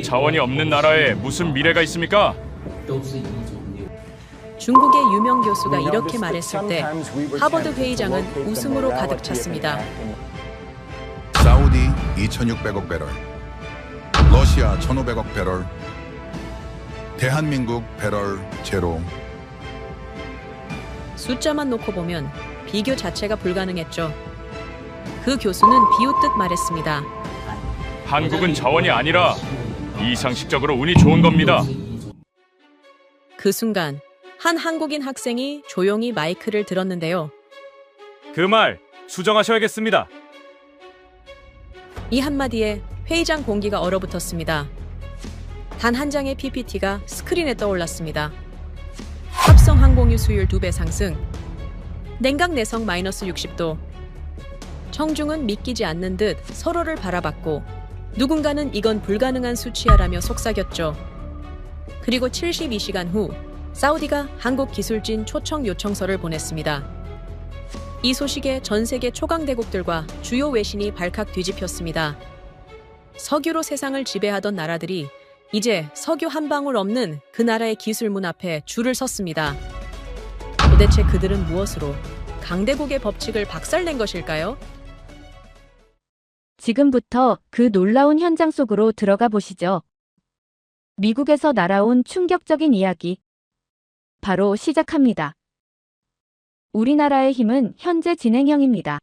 자원이 없는 나라에 무슨 미래가 있습니까? 중국의 유명 교수가 이렇게 말했을 때 하버드 회의장은 웃음으로 가득 찼습니다. 사우디 2,600억 배럴, 러시아 1,500억 배럴, 대한민국 배럴 제로. 숫자만 놓고 보면 비교 자체가 불가능했죠. 그 교수는 비웃듯 말했습니다. 한국은 자원이 아니라 이상식적으로 운이 좋은 겁니다. 그 순간 한 한국인 학생이 조용히 마이크를 들었는데요. 그 말 수정하셔야겠습니다. 이 한마디에 회의장 공기가 얼어붙었습니다. 단 한 장의 PPT가 스크린에 떠올랐습니다. 합성 항공유 수율 2배 상승, 냉각 내성 마이너스 60도. 청중은 믿기지 않는 듯 서로를 바라봤고 누군가는 이건 불가능한 수치야라며 속삭였죠. 그리고 72시간 후 사우디가 한국 기술진 초청 요청서를 보냈습니다. 이 소식에 전 세계 초강대국들과 주요 외신이 발칵 뒤집혔습니다. 석유로 세상을 지배하던 나라들이 이제 석유 한 방울 없는 그 나라의 기술문 앞에 줄을 섰습니다. 도대체 그들은 무엇으로 강대국의 법칙을 박살낸 것일까요? 지금부터 그 놀라운 현장 속으로 들어가 보시죠. 미국에서 날아온 충격적인 이야기. 바로 시작합니다. 우리나라의 힘은 현재 진행형입니다.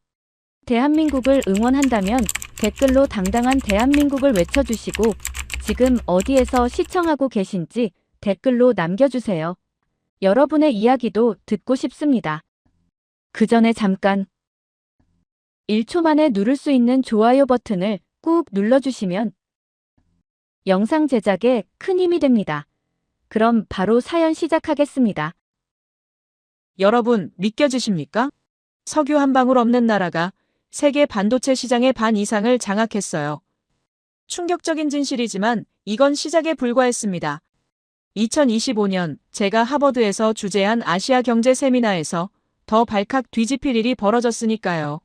대한민국을 응원한다면 댓글로 당당한 대한민국을 외쳐주시고 지금 어디에서 시청하고 계신지 댓글로 남겨주세요. 여러분의 이야기도 듣고 싶습니다. 그 전에 잠깐 1초 만에 누를 수 있는 좋아요 버튼을 꾹 눌러주시면 영상 제작에 큰 힘이 됩니다. 그럼 바로 사연 시작하겠습니다. 여러분, 믿겨지십니까? 석유 한 방울 없는 나라가 세계 반도체 시장의 반 이상을 장악했어요. 충격적인 진실이지만 이건 시작에 불과했습니다. 2025년 제가 하버드에서 주재한 아시아 경제 세미나에서 더 발칵 뒤집힐 일이 벌어졌으니까요.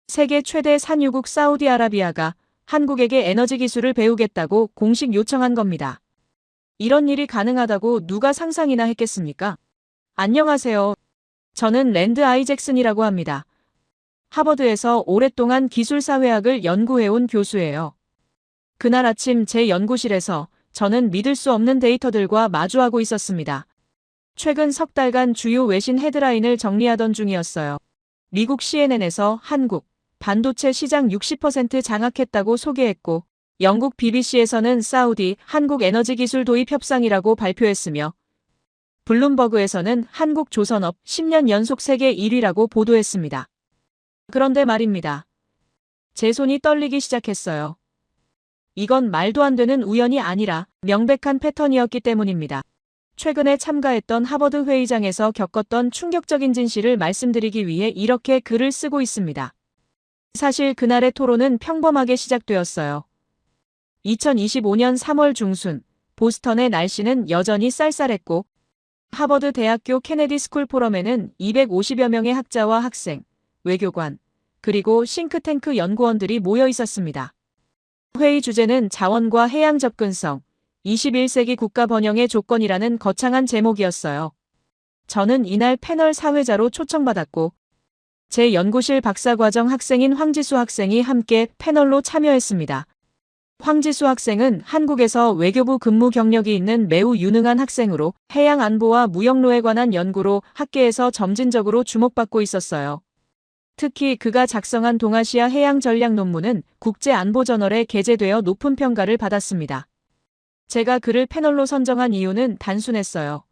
세계 최대 산유국 사우디아라비아가 한국에게 에너지 기술을 배우겠다고 공식 요청한 겁니다. 이런 일이 가능하다고 누가 상상이나 했겠습니까? 안녕하세요. 저는 랜드 아이잭슨이라고 합니다. 하버드에서 오랫동안 기술사회학을 연구해온 교수예요. 그날 아침 제 연구실에서 저는 믿을 수 없는 데이터들과 마주하고 있었습니다. 최근 석 달간 주요 외신 헤드라인을 정리하던 중이었어요. 미국 CNN에서 한국 반도체 시장 60% 장악했다고 소개했고 영국 BBC에서는 사우디 한국 에너지 기술 도입 협상이라고 발표했으며 블룸버그에서는 한국 조선업 10년 연속 세계 1위라고 보도했습니다. 그런데 말입니다. 제 손이 떨리기 시작했어요. 이건 말도 안 되는 우연이 아니라 명백한 패턴이었기 때문입니다. 최근에 참가했던 하버드 회의장에서 겪었던 충격적인 진실을 말씀드리기 위해 이렇게 글을 쓰고 있습니다. 사실 그날의 토론은 평범하게 시작되었어요. 2025년 3월 중순 보스턴의 날씨는 여전히 쌀쌀했고 하버드 대학교 케네디 스쿨 포럼에는 250여 명의 학자와 학생, 외교관, 그리고 싱크탱크 연구원들이 모여 있었습니다. 회의 주제는 자원과 해양 접근성, 21세기 국가 번영의 조건이라는 거창한 제목이었어요. 저는 이날 패널 사회자로 초청받았고 제 연구실 박사과정 학생인 황지수 학생이 함께 패널로 참여했습니다. 황지수 학생은 한국에서 외교부 근무 경력이 있는 매우 유능한 학생으로 해양 안보와 무역로에 관한 연구로 학계에서 점진적으로 주목받고 있었어요. 특히 그가 작성한 동아시아 해양 전략 논문은 국제안보저널에 게재되어 높은 평가를 받았습니다. 제가 그를 패널로 선정한 이유는 단순했어요.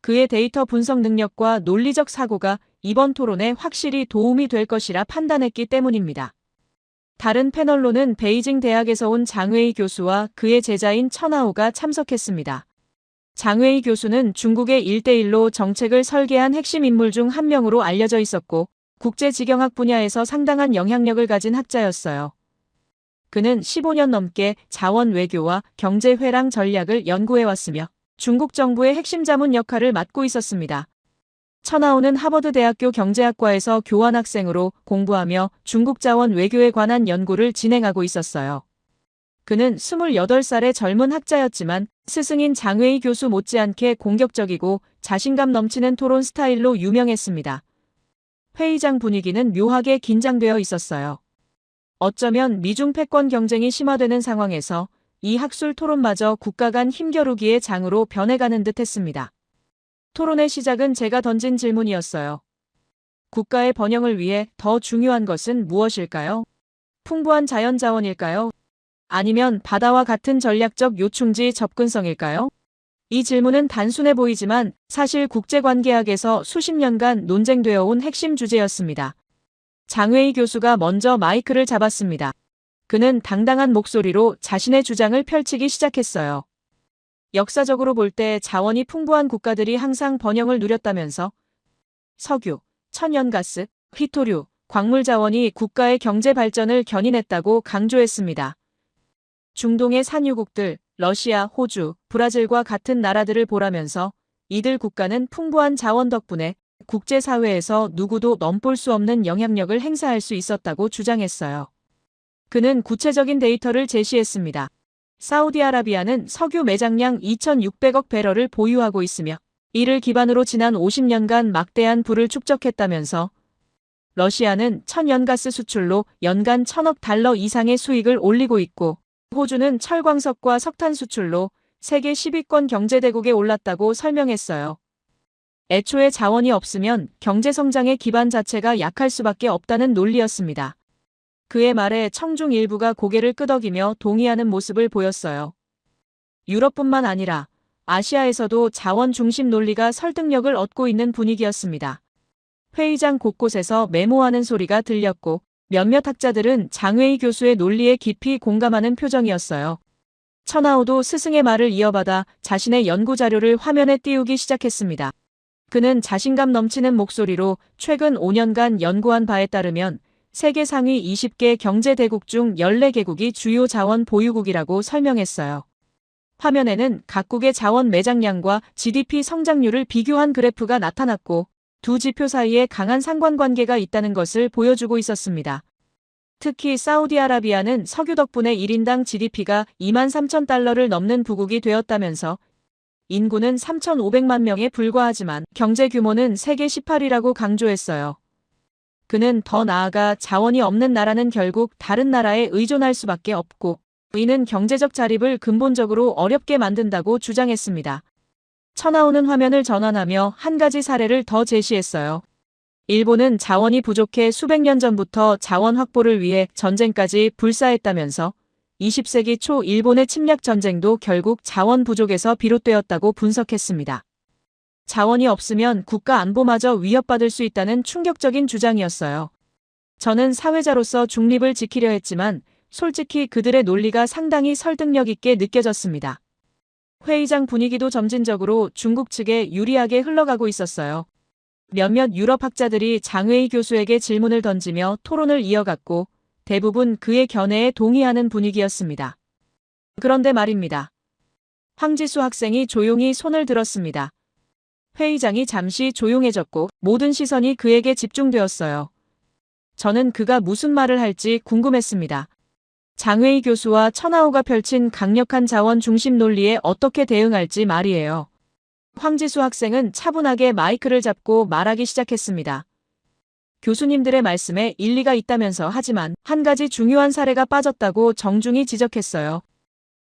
그의 데이터 분석 능력과 논리적 사고가 이번 토론에 확실히 도움이 될 것이라 판단했기 때문입니다. 다른 패널로는 베이징 대학에서 온 장웨이 교수와 그의 제자인 천하오가 참석했습니다. 장웨이 교수는 중국의 1대1로 정책을 설계한 핵심 인물 중 한 명으로 알려져 있었고 국제지경학 분야에서 상당한 영향력을 가진 학자였어요. 그는 15년 넘게 자원 외교와 경제 회랑 전략을 연구해왔으며 중국 정부의 핵심 자문 역할을 맡고 있었습니다. 천하오는 하버드 대학교 경제학과에서 교환학생으로 공부하며 중국 자원 외교에 관한 연구를 진행하고 있었어요. 그는 28살의 젊은 학자였지만 스승인 장웨이 교수 못지않게 공격적이고 자신감 넘치는 토론 스타일로 유명했습니다. 회의장 분위기는 묘하게 긴장되어 있었어요. 어쩌면 미중 패권 경쟁이 심화되는 상황에서 이 학술 토론마저 국가 간 힘겨루기의 장으로 변해가는 듯 했습니다. 토론의 시작은 제가 던진 질문이었어요. 국가의 번영을 위해 더 중요한 것은 무엇일까요? 풍부한 자연 자원일까요? 아니면 바다와 같은 전략적 요충지 접근성일까요? 이 질문은 단순해 보이지만 사실 국제관계학에서 수십 년간 논쟁되어 온 핵심 주제였습니다. 장웨이 교수가 먼저 마이크를 잡았습니다. 그는 당당한 목소리로 자신의 주장을 펼치기 시작했어요. 역사적으로 볼 때 자원이 풍부한 국가들이 항상 번영을 누렸다면서 석유, 천연가스, 희토류, 광물 자원이 국가의 경제 발전을 견인했다고 강조했습니다. 중동의 산유국들, 러시아, 호주, 브라질과 같은 나라들을 보라면서 이들 국가는 풍부한 자원 덕분에 국제사회에서 누구도 넘볼 수 없는 영향력을 행사할 수 있었다고 주장했어요. 그는 구체적인 데이터를 제시했습니다. 사우디아라비아는 석유 매장량 2,600억 배럴을 보유하고 있으며 이를 기반으로 지난 50년간 막대한 부를 축적했다면서 러시아는 천연가스 수출로 연간 1,000억 달러 이상의 수익을 올리고 있고 호주는 철광석과 석탄 수출로 세계 10위권 경제대국에 올랐다고 설명했어요. 애초에 자원이 없으면 경제성장의 기반 자체가 약할 수밖에 없다는 논리였습니다. 그의 말에 청중 일부가 고개를 끄덕이며 동의하는 모습을 보였어요. 유럽뿐만 아니라 아시아에서도 자원 중심 논리가 설득력을 얻고 있는 분위기였습니다. 회의장 곳곳에서 메모하는 소리가 들렸고 몇몇 학자들은 장웨이 교수의 논리에 깊이 공감하는 표정이었어요. 천하오도 스승의 말을 이어받아 자신의 연구 자료를 화면에 띄우기 시작했습니다. 그는 자신감 넘치는 목소리로 최근 5년간 연구한 바에 따르면 세계 상위 20개 경제대국 중 14개국이 주요 자원 보유국이라고 설명했어요. 화면에는 각국의 자원 매장량과 GDP 성장률을 비교한 그래프가 나타났고 두 지표 사이에 강한 상관관계가 있다는 것을 보여주고 있었습니다. 특히 사우디아라비아는 석유 덕분에 1인당 GDP가 23,000달러를 넘는 부국이 되었다면서 인구는 3,500만 명에 불과하지만 경제 규모는 세계 18위라고 강조했어요. 그는 더 나아가 자원이 없는 나라는 결국 다른 나라에 의존할 수밖에 없고 이는 경제적 자립을 근본적으로 어렵게 만든다고 주장했습니다. 천하오는 화면을 전환하며 한 가지 사례를 더 제시했어요. 일본은 자원이 부족해 수백 년 전부터 자원 확보를 위해 전쟁까지 불사했다면서 20세기 초 일본의 침략 전쟁도 결국 자원 부족에서 비롯되었다고 분석했습니다. 자원이 없으면 국가 안보마저 위협받을 수 있다는 충격적인 주장이었어요. 저는 사회자로서 중립을 지키려 했지만 솔직히 그들의 논리가 상당히 설득력 있게 느껴졌습니다. 회의장 분위기도 점진적으로 중국 측에 유리하게 흘러가고 있었어요. 몇몇 유럽 학자들이 장웨이 교수에게 질문을 던지며 토론을 이어갔고 대부분 그의 견해에 동의하는 분위기였습니다. 그런데 말입니다. 황지수 학생이 조용히 손을 들었습니다. 회의장이 잠시 조용해졌고 모든 시선이 그에게 집중되었어요. 저는 그가 무슨 말을 할지 궁금했습니다. 장웨이 교수와 천하오가 펼친 강력한 자원 중심 논리에 어떻게 대응할지 말이에요. 황지수 학생은 차분하게 마이크를 잡고 말하기 시작했습니다. 교수님들의 말씀에 일리가 있다면서 하지만 한 가지 중요한 사례가 빠졌다고 정중히 지적했어요.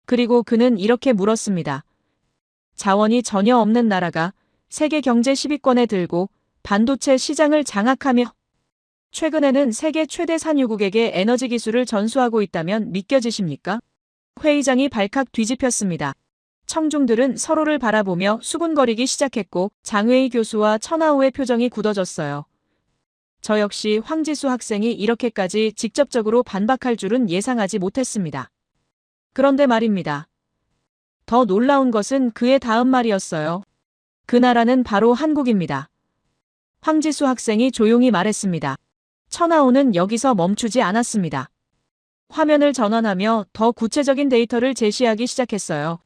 그리고 그는 이렇게 물었습니다. 자원이 전혀 없는 나라가 세계 경제 10위권에 들고 반도체 시장을 장악하며 최근에는 세계 최대 산유국에게 에너지 기술을 전수하고 있다면 믿겨지십니까? 회의장이 발칵 뒤집혔습니다. 청중들은 서로를 바라보며 수군거리기 시작했고 장웨이 교수와 천하오의 표정이 굳어졌어요. 저 역시 황지수 학생이 이렇게까지 직접적으로 반박할 줄은 예상하지 못했습니다. 그런데 말입니다. 더 놀라운 것은 그의 다음 말이었어요. 그 나라는 바로 한국입니다. 황지수 학생이 조용히 말했습니다. 천하오는 여기서 멈추지 않았습니다. 화면을 전환하며 더 구체적인 데이터를 제시하기 시작했어요.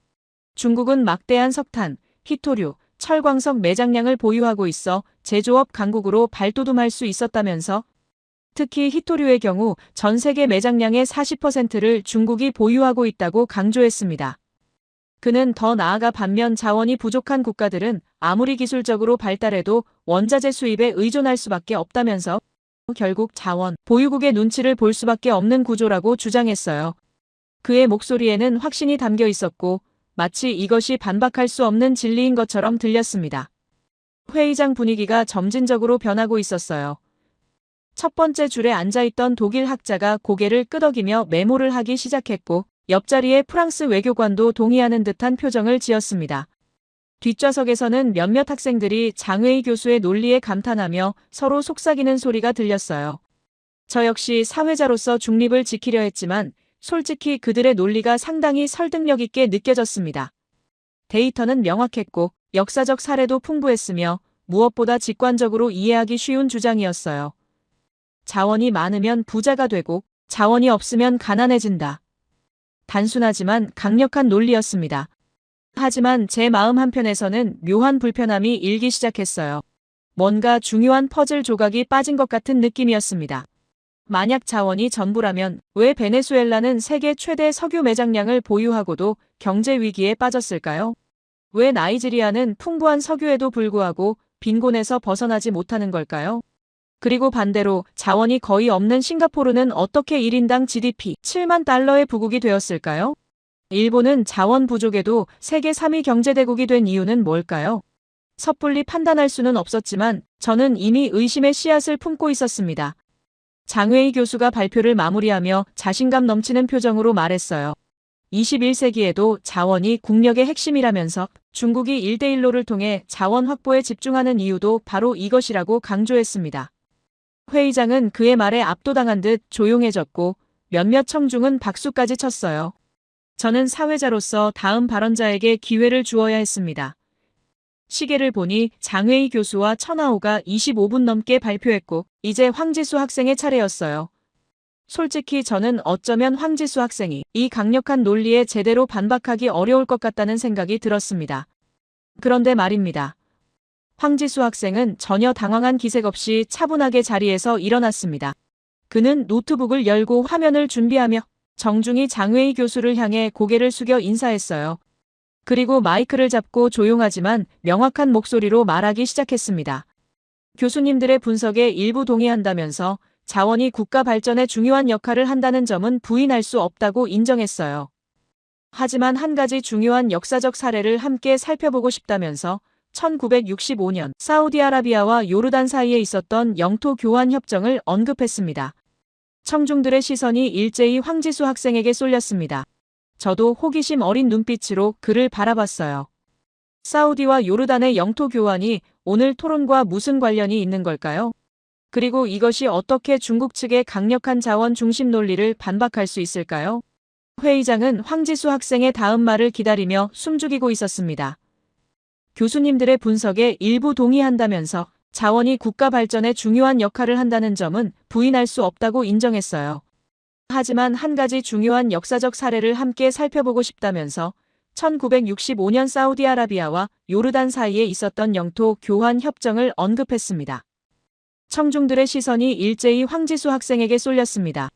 중국은 막대한 석탄, 희토류, 철광석 매장량을 보유하고 있어 제조업 강국으로 발돋움할 수 있었다면서 특히 히토류의 경우 전 세계 매장량의 40%를 중국이 보유하고 있다고 강조했습니다. 그는 더 나아가 반면 자원이 부족한 국가들은 아무리 기술적으로 발달해도 원자재 수입에 의존할 수밖에 없다면서 결국 자원 보유국의 눈치를 볼 수밖에 없는 구조라고 주장했어요. 그의 목소리에는 확신이 담겨 있었고 마치 이것이 반박할 수 없는 진리인 것처럼 들렸습니다. 회의장 분위기가 점진적으로 변하고 있었어요. 첫 번째 줄에 앉아있던 독일 학자가 고개를 끄덕이며 메모를 하기 시작했고 옆자리의 프랑스 외교관도 동의하는 듯한 표정을 지었습니다. 뒷좌석에서는 몇몇 학생들이 장웨이 교수의 논리에 감탄하며 서로 속삭이는 소리가 들렸어요. 저 역시 사회자로서 중립을 지키려 했지만 솔직히 그들의 논리가 상당히 설득력 있게 느껴졌습니다. 데이터는 명확했고 역사적 사례도 풍부했으며 무엇보다 직관적으로 이해하기 쉬운 주장이었어요. 자원이 많으면 부자가 되고 자원이 없으면 가난해진다. 단순하지만 강력한 논리였습니다. 하지만 제 마음 한편에서는 묘한 불편함이 일기 시작했어요. 뭔가 중요한 퍼즐 조각이 빠진 것 같은 느낌이었습니다. 만약 자원이 전부라면 왜 베네수엘라는 세계 최대 석유 매장량을 보유하고도 경제 위기에 빠졌을까요? 왜 나이지리아는 풍부한 석유에도 불구하고 빈곤에서 벗어나지 못하는 걸까요? 그리고 반대로 자원이 거의 없는 싱가포르는 어떻게 1인당 GDP 7만 달러의 부국이 되었을까요? 일본은 자원 부족에도 세계 3위 경제대국이 된 이유는 뭘까요? 섣불리 판단할 수는 없었지만 저는 이미 의심의 씨앗을 품고 있었습니다. 장웨이 교수가 발표를 마무리하며 자신감 넘치는 표정으로 말했어요. 21세기에도 자원이 국력의 핵심이라면서 중국이 1대1로를 통해 자원 확보에 집중하는 이유도 바로 이것이라고 강조했습니다. 회의장은 그의 말에 압도당한 듯 조용해졌고 몇몇 청중은 박수까지 쳤어요. 저는 사회자로서 다음 발언자에게 기회를 주어야 했습니다. 시계를 보니 장웨이 교수와 천하오가 25분 넘게 발표했고 이제 황지수 학생의 차례였어요. 솔직히 저는 어쩌면 황지수 학생이 이 강력한 논리에 제대로 반박하기 어려울 것 같다는 생각이 들었습니다. 그런데 말입니다. 황지수 학생은 전혀 당황한 기색 없이 차분하게 자리에서 일어났습니다. 그는 노트북을 열고 화면을 준비하며 정중히 장웨이 교수를 향해 고개를 숙여 인사했어요. 그리고 마이크를 잡고 조용하지만 명확한 목소리로 말하기 시작했습니다. 교수님들의 분석에 일부 동의한다면서 자원이 국가 발전에 중요한 역할을 한다는 점은 부인할 수 없다고 인정했어요. 하지만 한 가지 중요한 역사적 사례를 함께 살펴보고 싶다면서 1965년 사우디아라비아와 요르단 사이에 있었던 영토 교환 협정을 언급했습니다. 청중들의 시선이 일제히 황지수 학생에게 쏠렸습니다. 저도 호기심 어린 눈빛으로 그를 바라봤어요. 사우디와 요르단의 영토 교환이 오늘 토론과 무슨 관련이 있는 걸까요? 그리고 이것이 어떻게 중국 측의 강력한 자원 중심 논리를 반박할 수 있을까요? 회의장은 황지수 학생의 다음 말을 기다리며 숨죽이고 있었습니다. 교수님들의 분석에 일부 동의한다면서 자원이 국가 발전에 중요한 역할을 한다는 점은 부인할 수 없다고 인정했어요. 하지만 한 가지 중요한 역사적 사례를 함께 살펴보고 싶다면서 1965년 사우디아라비아와 요르단 사이에 있었던 영토 교환 협정을 언급했습니다. 청중들의 시선이 일제히 황지수 학생에게 쏠렸습니다.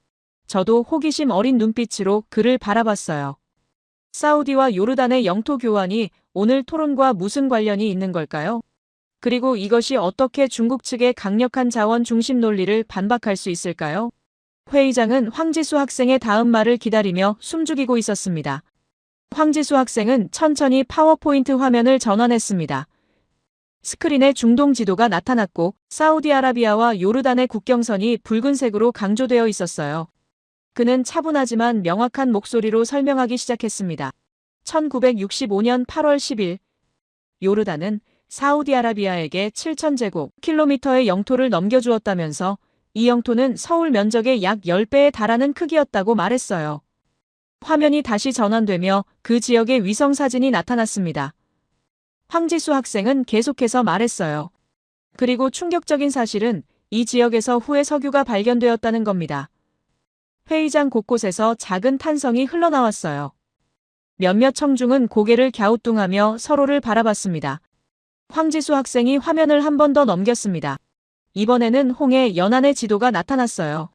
저도 호기심 어린 눈빛으로 그를 바라봤어요. 사우디와 요르단의 영토 교환이 오늘 토론과 무슨 관련이 있는 걸까요? 그리고 이것이 어떻게 중국 측의 강력한 자원 중심 논리를 반박할 수 있을까요? 회의장은 황지수 학생의 다음 말을 기다리며 숨죽이고 있었습니다. 황지수 학생은 천천히 파워포인트 화면을 전환했습니다. 스크린에 중동 지도가 나타났고 사우디아라비아와 요르단의 국경선이 붉은색으로 강조되어 있었어요. 그는 차분하지만 명확한 목소리로 설명하기 시작했습니다. 1965년 8월 10일 요르단은 사우디아라비아에게 7,000제곱킬로미터의 영토를 넘겨주었다면서 이 영토는 서울 면적의 약 10배에 달하는 크기였다고 말했어요. 화면이 다시 전환되며 그 지역의 위성사진이 나타났습니다. 황지수 학생은 계속해서 말했어요. 그리고 충격적인 사실은 이 지역에서 후에 석유가 발견되었다는 겁니다. 회의장 곳곳에서 작은 탄성이 흘러나왔어요. 몇몇 청중은 고개를 갸우뚱하며 서로를 바라봤습니다. 황지수 학생이 화면을 한 번 더 넘겼습니다. 이번에는 홍해 연안의 지도가 나타났어요.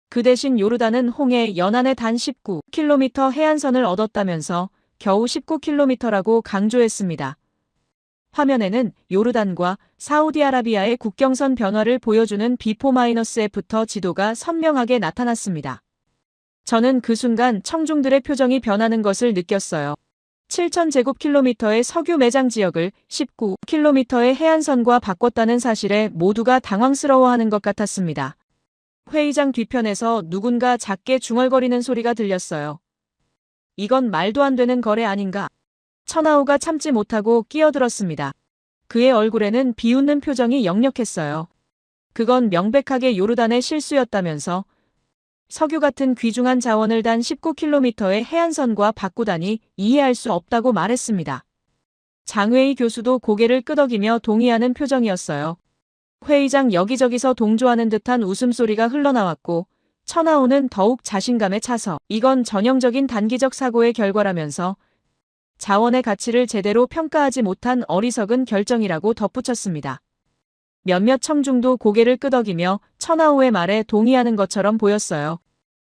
그 대신 요르단은 홍해 연안의 단 19km 해안선을 얻었다면서 겨우 19km라고 강조했습니다. 화면에는 요르단과 사우디아라비아의 국경선 변화를 보여주는 B4-F터 지도가 선명하게 나타났습니다. 저는 그 순간 청중들의 표정이 변하는 것을 느꼈어요. 7,000제곱킬로미터의 석유 매장 지역을 19km의 해안선과 바꿨다는 사실에 모두가 당황스러워하는 것 같았습니다. 회의장 뒤편에서 누군가 작게 중얼거리는 소리가 들렸어요. 이건 말도 안 되는 거래 아닌가? 천하우가 참지 못하고 끼어들었습니다. 그의 얼굴에는 비웃는 표정이 역력했어요. 그건 명백하게 요르단의 실수였다면서 석유 같은 귀중한 자원을 단 19km의 해안선과 바꾸다니 이해할 수 없다고 말했습니다. 장웨이 교수도 고개를 끄덕이며 동의하는 표정이었어요. 회의장 여기저기서 동조하는 듯한 웃음소리가 흘러나왔고 천하우는 더욱 자신감에 차서 이건 전형적인 단기적 사고의 결과라면서 자원의 가치를 제대로 평가하지 못한 어리석은 결정이라고 덧붙였습니다. 몇몇 청중도 고개를 끄덕이며 천하우의 말에 동의하는 것처럼 보였어요.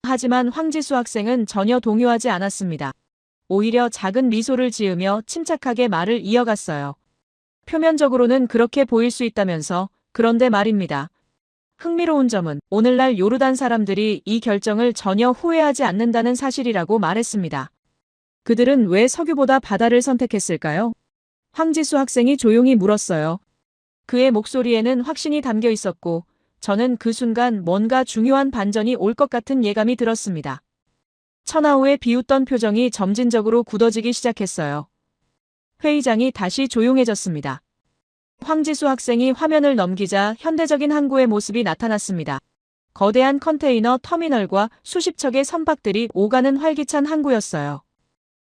하지만 황지수 학생은 전혀 동요하지 않았습니다. 오히려 작은 미소를 지으며 침착하게 말을 이어갔어요. 표면적으로는 그렇게 보일 수 있다면서 그런데 말입니다. 흥미로운 점은 오늘날 요르단 사람들이 이 결정을 전혀 후회하지 않는다는 사실이라고 말했습니다. 그들은 왜 석유보다 바다를 선택했을까요? 황지수 학생이 조용히 물었어요. 그의 목소리에는 확신이 담겨 있었고 저는 그 순간 뭔가 중요한 반전이 올 것 같은 예감이 들었습니다. 천하우의 비웃던 표정이 점진적으로 굳어지기 시작했어요. 회의장이 다시 조용해졌습니다. 황지수 학생이 화면을 넘기자 현대적인 항구의 모습이 나타났습니다. 거대한 컨테이너 터미널과 수십 척의 선박들이 오가는 활기찬 항구였어요.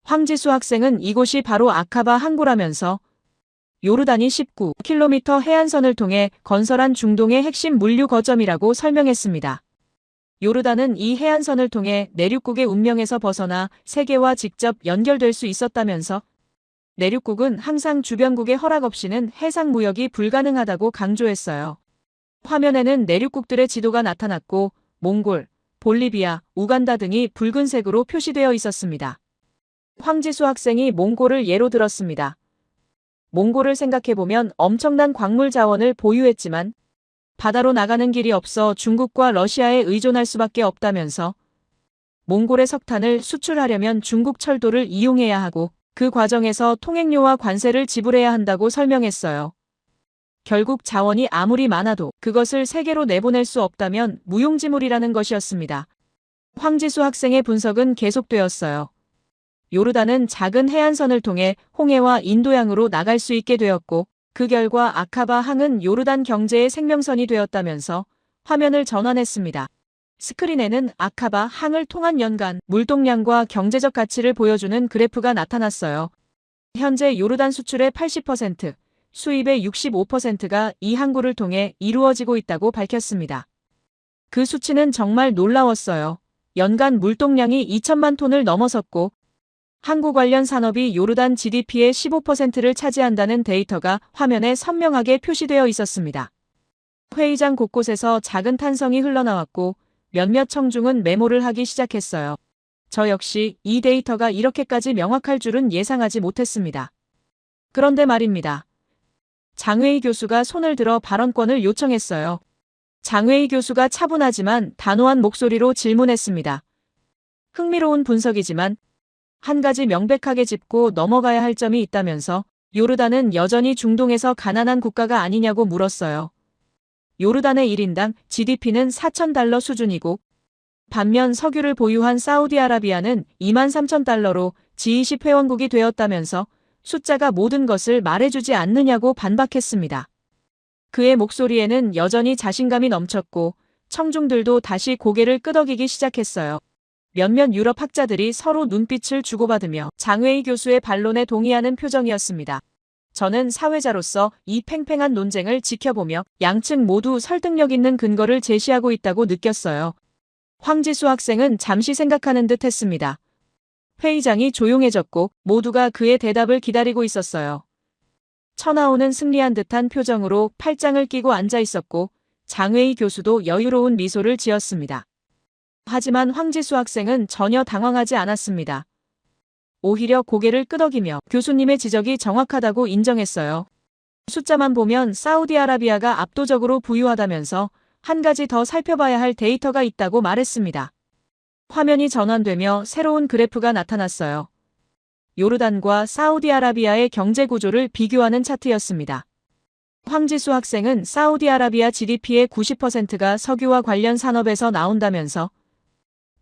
황지수 학생은 이곳이 바로 아카바 항구라면서 요르단이 19km 해안선을 통해 건설한 중동의 핵심 물류 거점이라고 설명했습니다. 요르단은 이 해안선을 통해 내륙국의 운명에서 벗어나 세계와 직접 연결될 수 있었다면서 내륙국은 항상 주변국의 허락 없이는 해상 무역이 불가능하다고 강조했어요. 화면에는 내륙국들의 지도가 나타났고 몽골, 볼리비아, 우간다 등이 붉은색으로 표시되어 있었습니다. 황지수 학생이 몽골을 예로 들었습니다. 몽골을 생각해보면 엄청난 광물 자원을 보유했지만 바다로 나가는 길이 없어 중국과 러시아에 의존할 수밖에 없다면서 몽골의 석탄을 수출하려면 중국 철도를 이용해야 하고 그 과정에서 통행료와 관세를 지불해야 한다고 설명했어요. 결국 자원이 아무리 많아도 그것을 세계로 내보낼 수 없다면 무용지물이라는 것이었습니다. 황지수 학생의 분석은 계속되었어요. 요르단은 작은 해안선을 통해 홍해와 인도양으로 나갈 수 있게 되었고 그 결과 아카바 항은 요르단 경제의 생명선이 되었다면서 화면을 전환했습니다. 스크린에는 아카바 항을 통한 연간 물동량과 경제적 가치를 보여주는 그래프가 나타났어요. 현재 요르단 수출의 80%, 수입의 65%가 이 항구를 통해 이루어지고 있다고 밝혔습니다. 그 수치는 정말 놀라웠어요. 연간 물동량이 2천만 톤을 넘어섰고 항구 관련 산업이 요르단 GDP의 15%를 차지한다는 데이터가 화면에 선명하게 표시되어 있었습니다. 회의장 곳곳에서 작은 탄성이 흘러나왔고 몇몇 청중은 메모를 하기 시작했어요. 저 역시 이 데이터가 이렇게까지 명확할 줄은 예상하지 못했습니다. 그런데 말입니다. 장웨이 교수가 손을 들어 발언권을 요청했어요. 장웨이 교수가 차분하지만 단호한 목소리로 질문했습니다. 흥미로운 분석이지만 한 가지 명백하게 짚고 넘어가야 할 점이 있다면서 요르단은 여전히 중동에서 가난한 국가가 아니냐고 물었어요. 요르단의 1인당 GDP는 4,000달러 수준이고 반면 석유를 보유한 사우디아라비아는 23,000달러로 G20 회원국이 되었다면서 숫자가 모든 것을 말해주지 않느냐고 반박했습니다. 그의 목소리에는 여전히 자신감이 넘쳤고 청중들도 다시 고개를 끄덕이기 시작했어요. 몇몇 유럽 학자들이 서로 눈빛을 주고받으며 장웨이 교수의 반론에 동의하는 표정이었습니다. 저는 사회자로서 이 팽팽한 논쟁을 지켜보며 양측 모두 설득력 있는 근거를 제시하고 있다고 느꼈어요. 황지수 학생은 잠시 생각하는 듯 했습니다. 회의장이 조용해졌고 모두가 그의 대답을 기다리고 있었어요. 천하우는 승리한 듯한 표정으로 팔짱을 끼고 앉아 있었고 장웨이 교수도 여유로운 미소를 지었습니다. 하지만 황지수 학생은 전혀 당황하지 않았습니다. 오히려 고개를 끄덕이며 교수님의 지적이 정확하다고 인정했어요. 숫자만 보면 사우디아라비아가 압도적으로 부유하다면서 한 가지 더 살펴봐야 할 데이터가 있다고 말했습니다. 화면이 전환되며 새로운 그래프가 나타났어요. 요르단과 사우디아라비아의 경제 구조를 비교하는 차트였습니다. 황지수 학생은 사우디아라비아 GDP의 90%가 석유와 관련 산업에서 나온다면서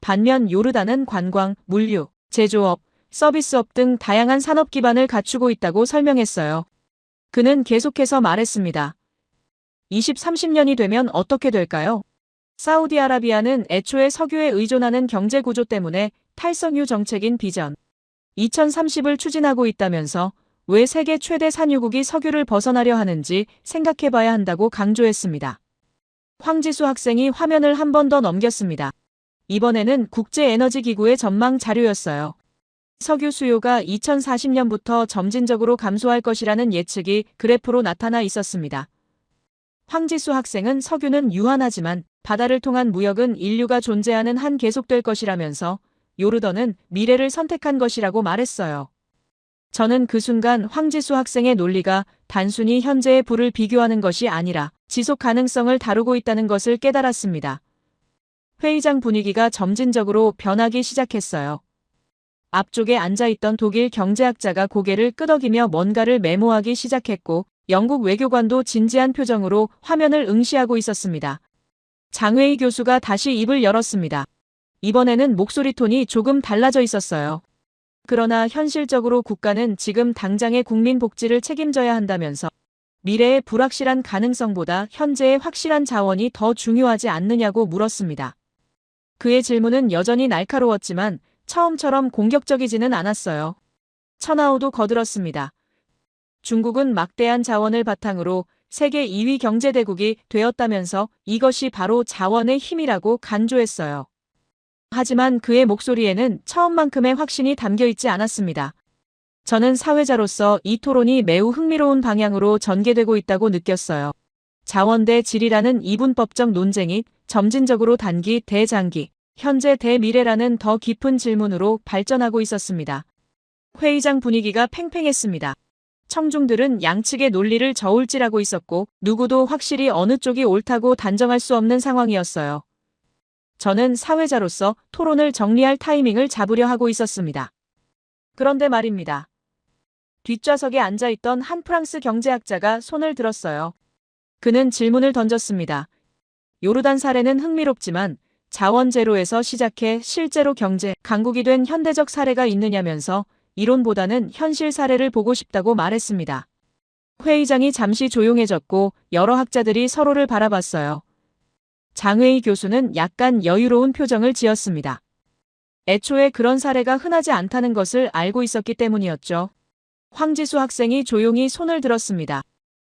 반면 요르단은 관광, 물류, 제조업, 서비스업 등 다양한 산업 기반을 갖추고 있다고 설명했어요. 그는 계속해서 말했습니다. 20, 30년이 되면 어떻게 될까요? 사우디아라비아는 애초에 석유에 의존하는 경제 구조 때문에 탈석유 정책인 비전 2030을 추진하고 있다면서 왜 세계 최대 산유국이 석유를 벗어나려 하는지 생각해봐야 한다고 강조했습니다. 황지수 학생이 화면을 한 번 더 넘겼습니다. 이번에는 국제에너지기구의 전망 자료였어요. 석유 수요가 2040년부터 점진적으로 감소할 것이라는 예측이 그래프로 나타나 있었습니다. 황지수 학생은 석유는 유한하지만 바다를 통한 무역은 인류가 존재하는 한 계속될 것이라면서 요르단은 미래를 선택한 것이라고 말했어요. 저는 그 순간 황지수 학생의 논리가 단순히 현재의 부를 비교하는 것이 아니라 지속 가능성을 다루고 있다는 것을 깨달았습니다. 회의장 분위기가 점진적으로 변하기 시작했어요. 앞쪽에 앉아있던 독일 경제학자가 고개를 끄덕이며 뭔가를 메모하기 시작했고 영국 외교관도 진지한 표정으로 화면을 응시하고 있었습니다. 장웨이 교수가 다시 입을 열었습니다. 이번에는 목소리 톤이 조금 달라져 있었어요. 그러나 현실적으로 국가는 지금 당장의 국민 복지를 책임져야 한다면서 미래의 불확실한 가능성보다 현재의 확실한 자원이 더 중요하지 않느냐고 물었습니다. 그의 질문은 여전히 날카로웠지만 처음처럼 공격적이지는 않았어요. 천하오도 거들었습니다. 중국은 막대한 자원을 바탕으로 세계 2위 경제대국이 되었다면서 이것이 바로 자원의 힘이라고 간주했어요. 하지만 그의 목소리에는 처음만큼의 확신이 담겨 있지 않았습니다. 저는 사회자로서 이 토론이 매우 흥미로운 방향으로 전개되고 있다고 느꼈어요. 자원 대 질이라는 이분법적 논쟁이 점진적으로 단기 대 장기, 현재 대 미래라는 더 깊은 질문으로 발전하고 있었습니다. 회의장 분위기가 팽팽했습니다. 청중들은 양측의 논리를 저울질하고 있었고 누구도 확실히 어느 쪽이 옳다고 단정할 수 없는 상황이었어요. 저는 사회자로서 토론을 정리할 타이밍을 잡으려 하고 있었습니다. 그런데 말입니다. 뒷좌석에 앉아있던 한 프랑스 경제학자가 손을 들었어요. 그는 질문을 던졌습니다. 요르단 사례는 흥미롭지만 자원 제로에서 시작해 실제로 경제 강국이 된 현대적 사례가 있느냐면서 이론보다는 현실 사례를 보고 싶다고 말했습니다. 회의장이 잠시 조용해졌고 여러 학자들이 서로를 바라봤어요. 장웨이 교수는 약간 여유로운 표정을 지었습니다. 애초에 그런 사례가 흔하지 않다는 것을 알고 있었기 때문이었죠. 황지수 학생이 조용히 손을 들었습니다.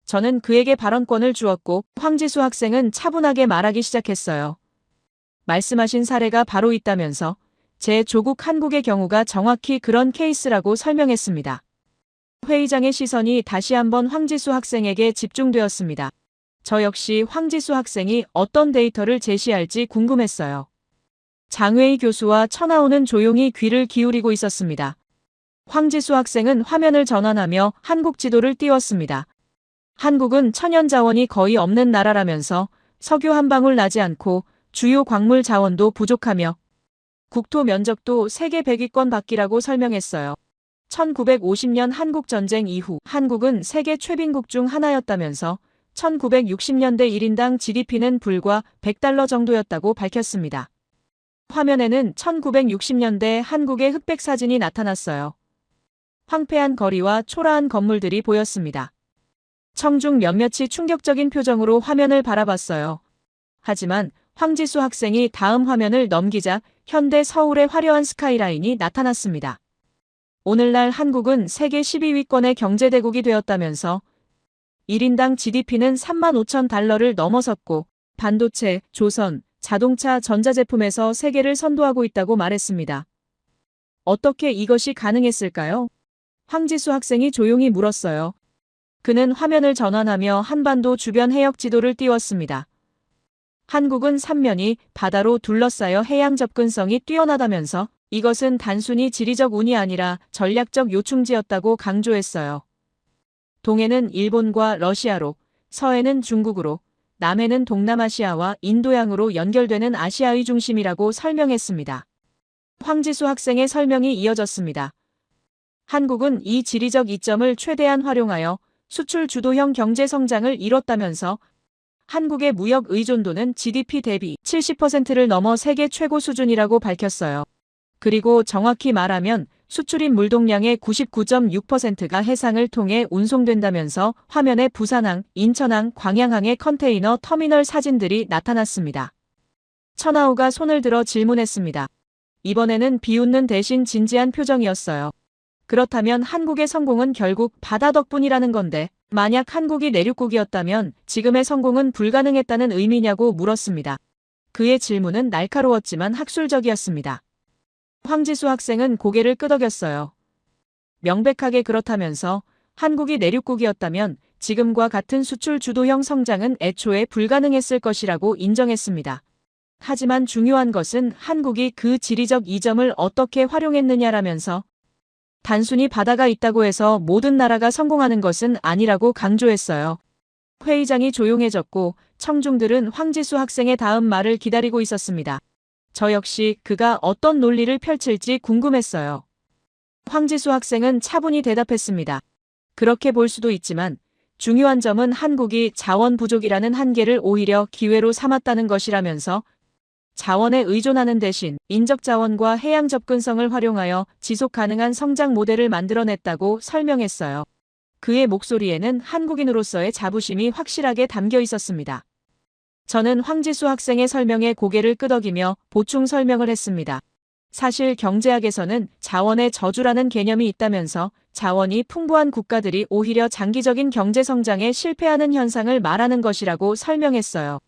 저는 그에게 발언권을 주었고 황지수 학생은 차분하게 말하기 시작했어요. 말씀하신 사례가 바로 있다면서 제 조국 한국의 경우가 정확히 그런 케이스라고 설명했습니다. 회의장의 시선이 다시 한번 황지수 학생에게 집중되었습니다. 저 역시 황지수 학생이 어떤 데이터를 제시할지 궁금했어요. 장웨이 교수와 천하오는 조용히 귀를 기울이고 있었습니다. 황지수 학생은 화면을 전환하며 한국 지도를 띄웠습니다. 한국은 천연 자원이 거의 없는 나라라면서 석유 한 방울 나지 않고 주요 광물 자원도 부족하며 국토 면적도 세계 100위권 밖이라고 설명했어요. 1950년 한국전쟁 이후 한국은 세계 최빈국 중 하나였다면서 1960년대 1인당 GDP는 불과 $100 정도였다고 밝혔습니다. 화면에는 1960년대 한국의 흑백 사진이 나타났어요. 황폐한 거리와 초라한 건물들이 보였습니다. 청중 몇몇이 충격적인 표정으로 화면을 바라봤어요. 하지만 황지수 학생이 다음 화면을 넘기자 현대 서울의 화려한 스카이라인이 나타났습니다. 오늘날 한국은 세계 12위권의 경제대국이 되었다면서 1인당 GDP는 $35,000를 넘어섰고 반도체, 조선, 자동차, 전자제품에서 세계를 선도하고 있다고 말했습니다. 어떻게 이것이 가능했을까요? 황지수 학생이 조용히 물었어요. 그는 화면을 전환하며 한반도 주변 해역 지도를 띄웠습니다. 한국은 삼면이 바다로 둘러싸여 해양 접근성이 뛰어나다면서 이것은 단순히 지리적 운이 아니라 전략적 요충지였다고 강조했어요. 동해는 일본과 러시아로, 서해는 중국으로, 남해는 동남아시아와 인도양으로 연결되는 아시아의 중심이라고 설명했습니다. 황지수 학생의 설명이 이어졌습니다. 한국은 이 지리적 이점을 최대한 활용하여 수출 주도형 경제 성장을 이뤘다면서 한국의 무역 의존도는 GDP 대비 70%를 넘어 세계 최고 수준이라고 밝혔어요. 그리고 정확히 말하면 수출입 물동량의 99.6%가 해상을 통해 운송된다면서 화면에 부산항, 인천항, 광양항의 컨테이너 터미널 사진들이 나타났습니다. 천하우가 손을 들어 질문했습니다. 이번에는 비웃는 대신 진지한 표정이었어요. 그렇다면 한국의 성공은 결국 바다 덕분이라는 건데 만약 한국이 내륙국이었다면 지금의 성공은 불가능했다는 의미냐고 물었습니다. 그의 질문은 날카로웠지만 학술적이었습니다. 황지수 학생은 고개를 끄덕였어요. 명백하게 그렇다면서 한국이 내륙국이었다면 지금과 같은 수출 주도형 성장은 애초에 불가능했을 것이라고 인정했습니다. 하지만 중요한 것은 한국이 그 지리적 이점을 어떻게 활용했느냐라면서 단순히 바다가 있다고 해서 모든 나라가 성공하는 것은 아니라고 강조했어요. 회의장이 조용해졌고 청중들은 황지수 학생의 다음 말을 기다리고 있었습니다. 저 역시 그가 어떤 논리를 펼칠지 궁금했어요. 황지수 학생은 차분히 대답했습니다. 그렇게 볼 수도 있지만 중요한 점은 한국이 자원 부족이라는 한계를 오히려 기회로 삼았다는 것이라면서 자원에 의존하는 대신 인적 자원과 해양 접근성을 활용하여 지속 가능한 성장 모델을 만들어냈다고 설명했어요. 그의 목소리에는 한국인으로서의 자부심이 확실하게 담겨 있었습니다. 저는 황지수 학생의 설명에 고개를 끄덕이며 보충 설명을 했습니다. 사실 경제학에서는 자원의 저주라는 개념이 있다면서 자원이 풍부한 국가들이 오히려 장기적인 경제 성장에 실패하는 현상을 말하는 것이라고 설명했어요.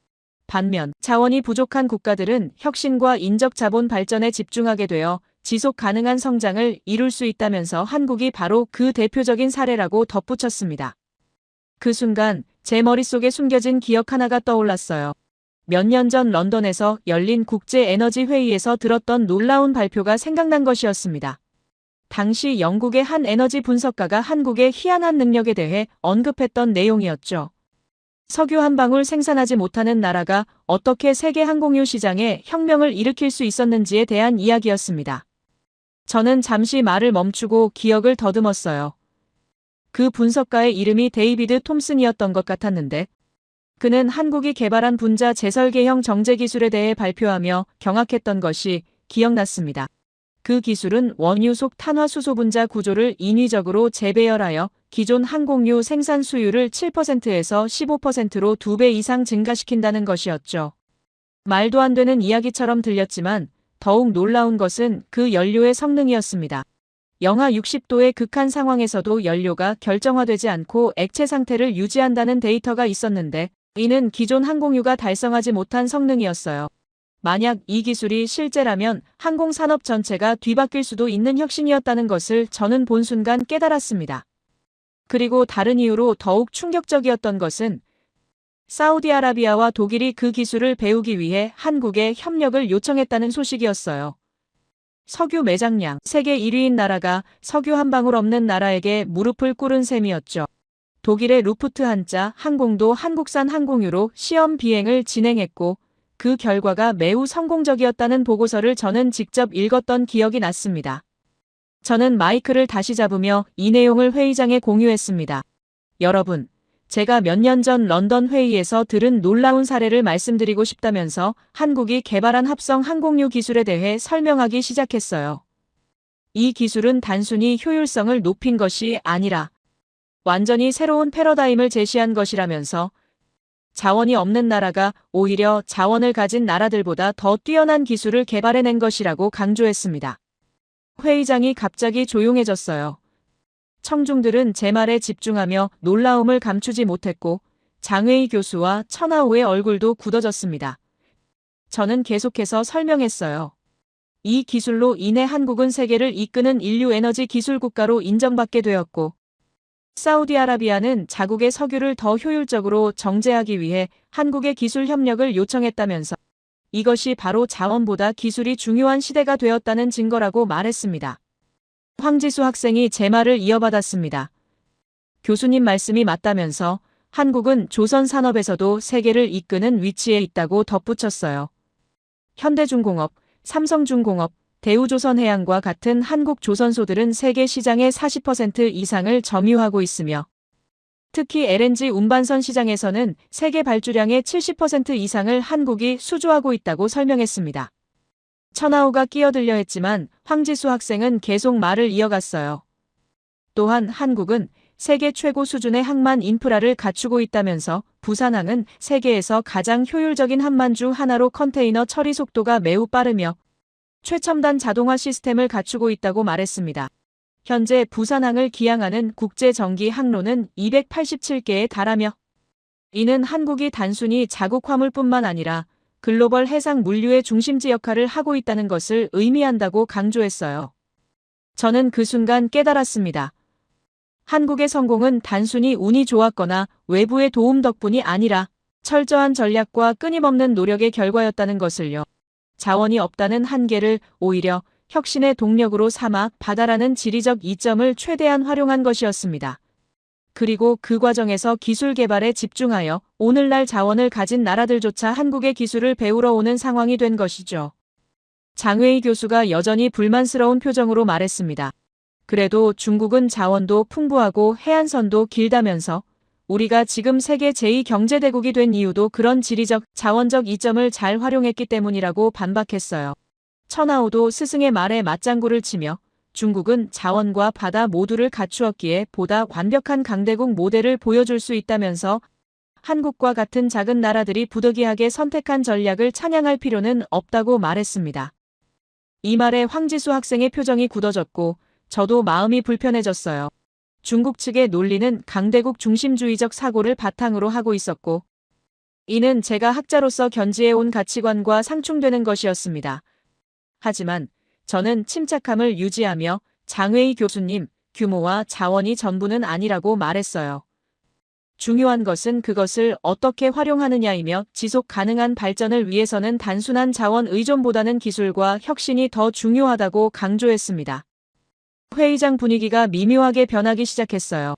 반면 자원이 부족한 국가들은 혁신과 인적 자본 발전에 집중하게 되어 지속 가능한 성장을 이룰 수 있다면서 한국이 바로 그 대표적인 사례라고 덧붙였습니다. 그 순간 제 머릿속에 숨겨진 기억 하나가 떠올랐어요. 몇 년 전 런던에서 열린 국제에너지회의에서 들었던 놀라운 발표가 생각난 것이었습니다. 당시 영국의 한 에너지 분석가가 한국의 희한한 능력에 대해 언급했던 내용이었죠. 석유 한 방울 생산하지 못하는 나라가 어떻게 세계 항공유 시장에 혁명을 일으킬 수 있었는지에 대한 이야기였습니다. 저는 잠시 말을 멈추고 기억을 더듬었어요. 그 분석가의 이름이 데이비드 톰슨이었던 것 같았는데 그는 한국이 개발한 분자 재설계형 정제 기술에 대해 발표하며 경악했던 것이 기억났습니다. 그 기술은 원유 속 탄화수소 분자 구조를 인위적으로 재배열하여 기존 항공유 생산 수율을 7%에서 15%로 2배 이상 증가시킨다는 것이었죠. 말도 안 되는 이야기처럼 들렸지만 더욱 놀라운 것은 그 연료의 성능이었습니다. 영하 60도의 극한 상황에서도 연료가 결정화되지 않고 액체 상태를 유지한다는 데이터가 있었는데 이는 기존 항공유가 달성하지 못한 성능이었어요. 만약 이 기술이 실제라면 항공산업 전체가 뒤바뀔 수도 있는 혁신이었다는 것을 저는 본 순간 깨달았습니다. 그리고 다른 이유로 더욱 충격적이었던 것은 사우디아라비아와 독일이 그 기술을 배우기 위해 한국에 협력을 요청했다는 소식이었어요. 석유 매장량 세계 1위인 나라가 석유 한 방울 없는 나라에게 무릎을 꿇은 셈이었죠. 독일의 루프트한자 항공도 한국산 항공유로 시험 비행을 진행했고 그 결과가 매우 성공적이었다는 보고서를 저는 직접 읽었던 기억이 났습니다. 저는 마이크를 다시 잡으며 이 내용을 회의장에 공유했습니다. 여러분, 제가 몇 년 전 런던 회의에서 들은 놀라운 사례를 말씀드리고 싶다면서 한국이 개발한 합성 항공유 기술에 대해 설명하기 시작했어요. 이 기술은 단순히 효율성을 높인 것이 아니라 완전히 새로운 패러다임을 제시한 것이라면서 자원이 없는 나라가 오히려 자원을 가진 나라들보다 더 뛰어난 기술을 개발해낸 것이라고 강조했습니다. 회의장이 갑자기 조용해졌어요. 청중들은 제 말에 집중하며 놀라움을 감추지 못했고 장회의 교수와 천하우의 얼굴도 굳어졌습니다. 저는 계속해서 설명했어요. 이 기술로 인해 한국은 세계를 이끄는 인류 에너지 기술 국가로 인정받게 되었고 사우디아라비아는 자국의 석유를 더 효율적으로 정제하기 위해 한국의 기술 협력을 요청했다면서 이것이 바로 자원보다 기술이 중요한 시대가 되었다는 증거라고 말했습니다. 황지수 학생이 제 말을 이어받았습니다. 교수님 말씀이 맞다면서 한국은 조선 산업에서도 세계를 이끄는 위치에 있다고 덧붙였어요. 현대중공업, 삼성중공업, 대우조선해양과 같은 한국 조선소들은 세계 시장의 40% 이상을 점유하고 있으며 특히 LNG 운반선 시장에서는 세계 발주량의 70% 이상을 한국이 수주하고 있다고 설명했습니다. 천하우가 끼어들려 했지만 황지수 학생은 계속 말을 이어갔어요. 또한 한국은 세계 최고 수준의 항만 인프라를 갖추고 있다면서 부산항은 세계에서 가장 효율적인 항만 중 하나로 컨테이너 처리 속도가 매우 빠르며 최첨단 자동화 시스템을 갖추고 있다고 말했습니다. 현재 부산항을 기항하는 국제 정기 항로는 287개에 달하며 이는 한국이 단순히 자국 화물뿐만 아니라 글로벌 해상 물류의 중심지 역할을 하고 있다는 것을 의미한다고 강조했어요. 저는 그 순간 깨달았습니다. 한국의 성공은 단순히 운이 좋았거나 외부의 도움 덕분이 아니라 철저한 전략과 끊임없는 노력의 결과였다는 것을요. 자원이 없다는 한계를 오히려 혁신의 동력으로 삼아 바다라는 지리적 이점을 최대한 활용한 것이었습니다. 그리고 그 과정에서 기술 개발에 집중하여 오늘날 자원을 가진 나라들조차 한국의 기술을 배우러 오는 상황이 된 것이죠. 장웨이 교수가 여전히 불만스러운 표정으로 말했습니다. 그래도 중국은 자원도 풍부하고 해안선도 길다면서 우리가 지금 세계 제2경제대국이 된 이유도 그런 지리적, 자원적 이점을 잘 활용했기 때문이라고 반박했어요. 천하우도 스승의 말에 맞장구를 치며 중국은 자원과 바다 모두를 갖추었기에 보다 완벽한 강대국 모델을 보여줄 수 있다면서 한국과 같은 작은 나라들이 부득이하게 선택한 전략을 찬양할 필요는 없다고 말했습니다. 이 말에 황지수 학생의 표정이 굳어졌고 저도 마음이 불편해졌어요. 중국 측의 논리는 강대국 중심주의적 사고를 바탕으로 하고 있었고 이는 제가 학자로서 견지해온 가치관과 상충되는 것이었습니다. 하지만 저는 침착함을 유지하며 장웨이 교수님, 규모와 자원이 전부는 아니라고 말했어요. 중요한 것은 그것을 어떻게 활용하느냐이며 지속 가능한 발전을 위해서는 단순한 자원 의존보다는 기술과 혁신이 더 중요하다고 강조했습니다. 회의장 분위기가 미묘하게 변하기 시작했어요.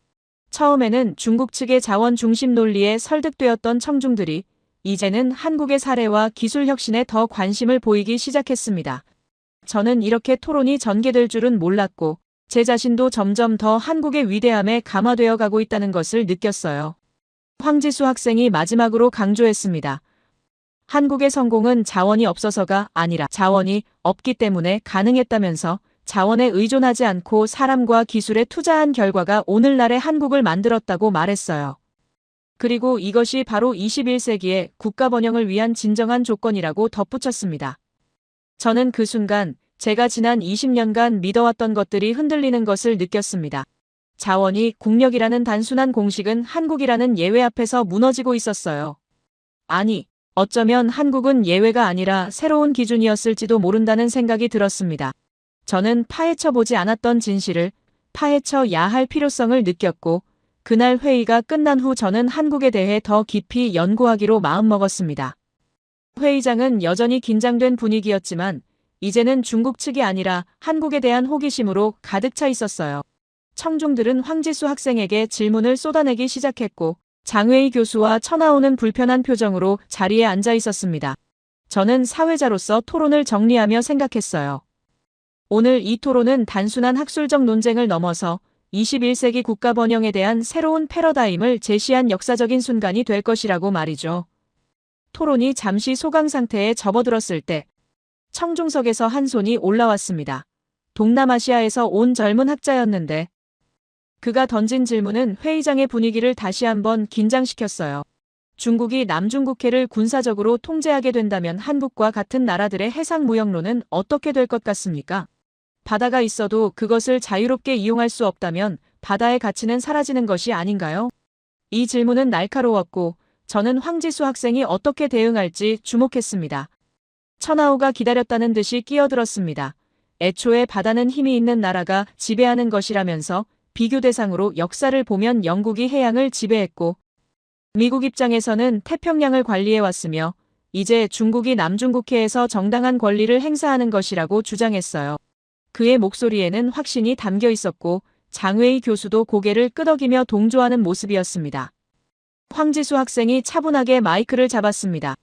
처음에는 중국 측의 자원 중심 논리에 설득되었던 청중들이 이제는 한국의 사례와 기술 혁신에 더 관심을 보이기 시작했습니다. 저는 이렇게 토론이 전개될 줄은 몰랐고 제 자신도 점점 더 한국의 위대함에 감화되어 가고 있다는 것을 느꼈어요. 황지수 학생이 마지막으로 강조했습니다. 한국의 성공은 자원이 없어서가 아니라 자원이 없기 때문에 가능했다면서 자원에 의존하지 않고 사람과 기술에 투자한 결과가 오늘날의 한국을 만들었다고 말했어요. 그리고 이것이 바로 21세기의 국가 번영을 위한 진정한 조건이라고 덧붙였습니다. 저는 그 순간 제가 지난 20년간 믿어왔던 것들이 흔들리는 것을 느꼈습니다. 자원이 국력이라는 단순한 공식은 한국이라는 예외 앞에서 무너지고 있었어요. 아니, 어쩌면 한국은 예외가 아니라 새로운 기준이었을지도 모른다는 생각이 들었습니다. 저는 파헤쳐보지 않았던 진실을 파헤쳐야 할 필요성을 느꼈고 그날 회의가 끝난 후 저는 한국에 대해 더 깊이 연구하기로 마음먹었습니다. 회의장은 여전히 긴장된 분위기였지만 이제는 중국 측이 아니라 한국에 대한 호기심으로 가득 차 있었어요. 청중들은 황지수 학생에게 질문을 쏟아내기 시작했고 장웨이 교수와 천하우는 불편한 표정으로 자리에 앉아 있었습니다. 저는 사회자로서 토론을 정리하며 생각했어요. 오늘 이 토론은 단순한 학술적 논쟁을 넘어서 21세기 국가 번영에 대한 새로운 패러다임을 제시한 역사적인 순간이 될 것이라고 말이죠. 토론이 잠시 소강 상태에 접어들었을 때 청중석에서 한 손이 올라왔습니다. 동남아시아에서 온 젊은 학자였는데 그가 던진 질문은 회의장의 분위기를 다시 한번 긴장시켰어요. 중국이 남중국해를 군사적으로 통제하게 된다면 한국과 같은 나라들의 해상 무역로는 어떻게 될 것 같습니까? 바다가 있어도 그것을 자유롭게 이용할 수 없다면 바다의 가치는 사라지는 것이 아닌가요? 이 질문은 날카로웠고 저는 황지수 학생이 어떻게 대응할지 주목했습니다. 천하우가 기다렸다는 듯이 끼어들었습니다. 애초에 바다는 힘이 있는 나라가 지배하는 것이라면서 비교 대상으로 역사를 보면 영국이 해양을 지배했고 미국 입장에서는 태평양을 관리해왔으며 이제 중국이 남중국해에서 정당한 권리를 행사하는 것이라고 주장했어요. 그의 목소리에는 확신이 담겨 있었고 장웨이 교수도 고개를 끄덕이며 동조하는 모습이었습니다. 황지수 학생이 차분하게 마이크를 잡았습니다.